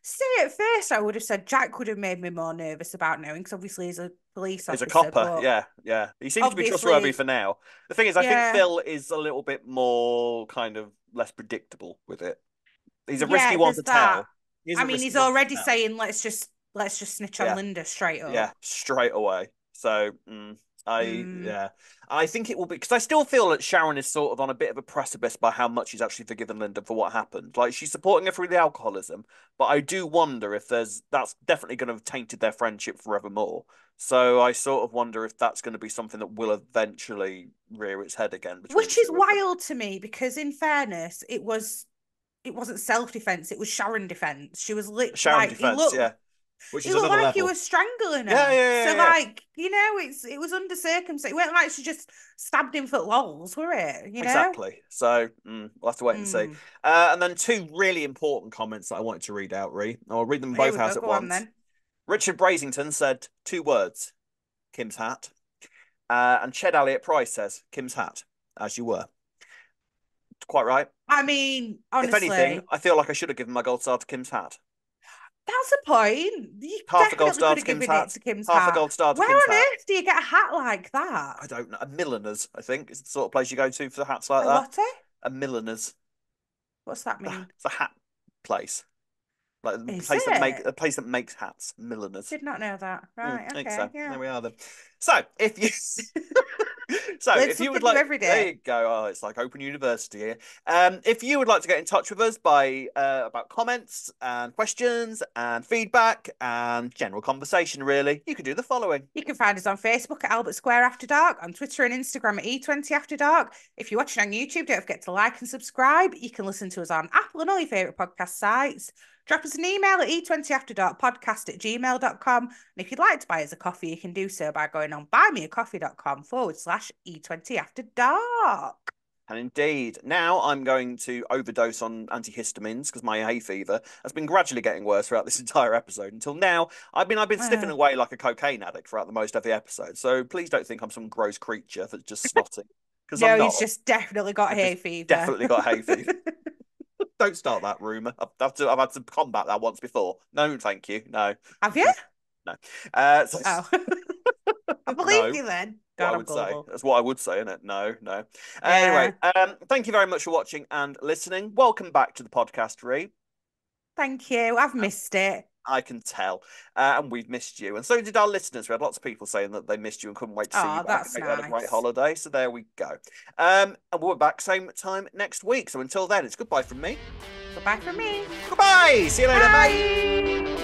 See, at first I would have said Jack would have made me more nervous about knowing because obviously he's a police he's a officer, copper. but Yeah, yeah. He seems to be trustworthy for obviously, now. The thing is, I think yeah, Phil is a little bit more kind of less predictable with it. He's a risky yeah, one there's to that. tell. He is I a mean, risky he's one to already tell. saying let's just snitch on Yeah. Linda straight Yeah, up. straight away. So Mm, yeah, I think it will be because I still feel that Sharon is sort of on a bit of a precipice by how much she's actually forgiven Linda for what happened. Like she's supporting her through the alcoholism, but I do wonder if that's definitely going to have tainted their friendship forevermore. So I sort of wonder if that's going to be something that will eventually rear its head again between the which is two of them. wild to me because in fairness, it wasn't self-defense, it was Sharon defense. She was Sharon like defense, yeah, which he is looked another like he level. was strangling Yeah, her. yeah, So yeah, yeah. like, it was under circumstance. It wasn't like she just stabbed him for lols, were it? Exactly. So we'll have to wait and see. Mm. And then two really important comments that I wanted to read out, Ree. I'll read them Here both we out go. at Go on once. then. Richard Brasington said two words, Kim's hat. And Ched Elliott Price says, Kim's hat, as you were. Quite right. I mean, If anything, honestly, I feel like I should have given my gold star to Kim's hat. that's a point. You Half a gold definitely star could to have Kim's given it hat, to Kim's half a hat. gold star to Where Kim's on hat. earth do you get a hat like that? I don't know. A milliner's, I think, is the sort of place you go to for hats like A that. what? A milliner's. What's that mean? It's a hat place. Like Is it? a place that makes hats, milliners. Did not know that. I Right. think Okay. so. Yeah. There we are then. So if you so Learn if you would something new like every there day. you go. Oh, it's like open university here. If you would like to get in touch with us by about comments and questions and feedback and general conversation, really, you can do the following. You can find us on Facebook at Albert Square After Dark, on Twitter and Instagram at E20 After Dark. If you're watching on YouTube, don't forget to like and subscribe. You can listen to us on Apple and all your favourite podcast sites. Drop us an email at e20afterdarkpodcast@gmail.com. And if you'd like to buy us a coffee, you can do so by going on buymeacoffee.com/E20 After Dark. And indeed, now I'm going to overdose on antihistamines because my hay fever has been gradually getting worse throughout this entire episode. Until now, I've been sniffing away like a cocaine addict throughout the most every episode. So please don't think I'm some gross creature that's just snotting because I'm No, not. he's just definitely got I've hay just fever. definitely got hay fever. Don't start that rumor. I've had to combat that once before. No, thank you. No, Have you? no. Oh, I believe No. you then. What God, I I'm would say. gullible. That's what I would say, isn't it? No, no. Anyway, Yeah. thank you very much for watching and listening. Welcome back to the podcast, Ree. Thank you. I've missed it. I can tell. And we've missed you. And so did our listeners. We had lots of people saying that they missed you and couldn't wait to see you Oh, back. that's And hope you had a great nice. holiday. So there we go. And we'll be back same time next week. So until then, it's goodbye from me. Goodbye from me. Goodbye. See you later, bye. Bye.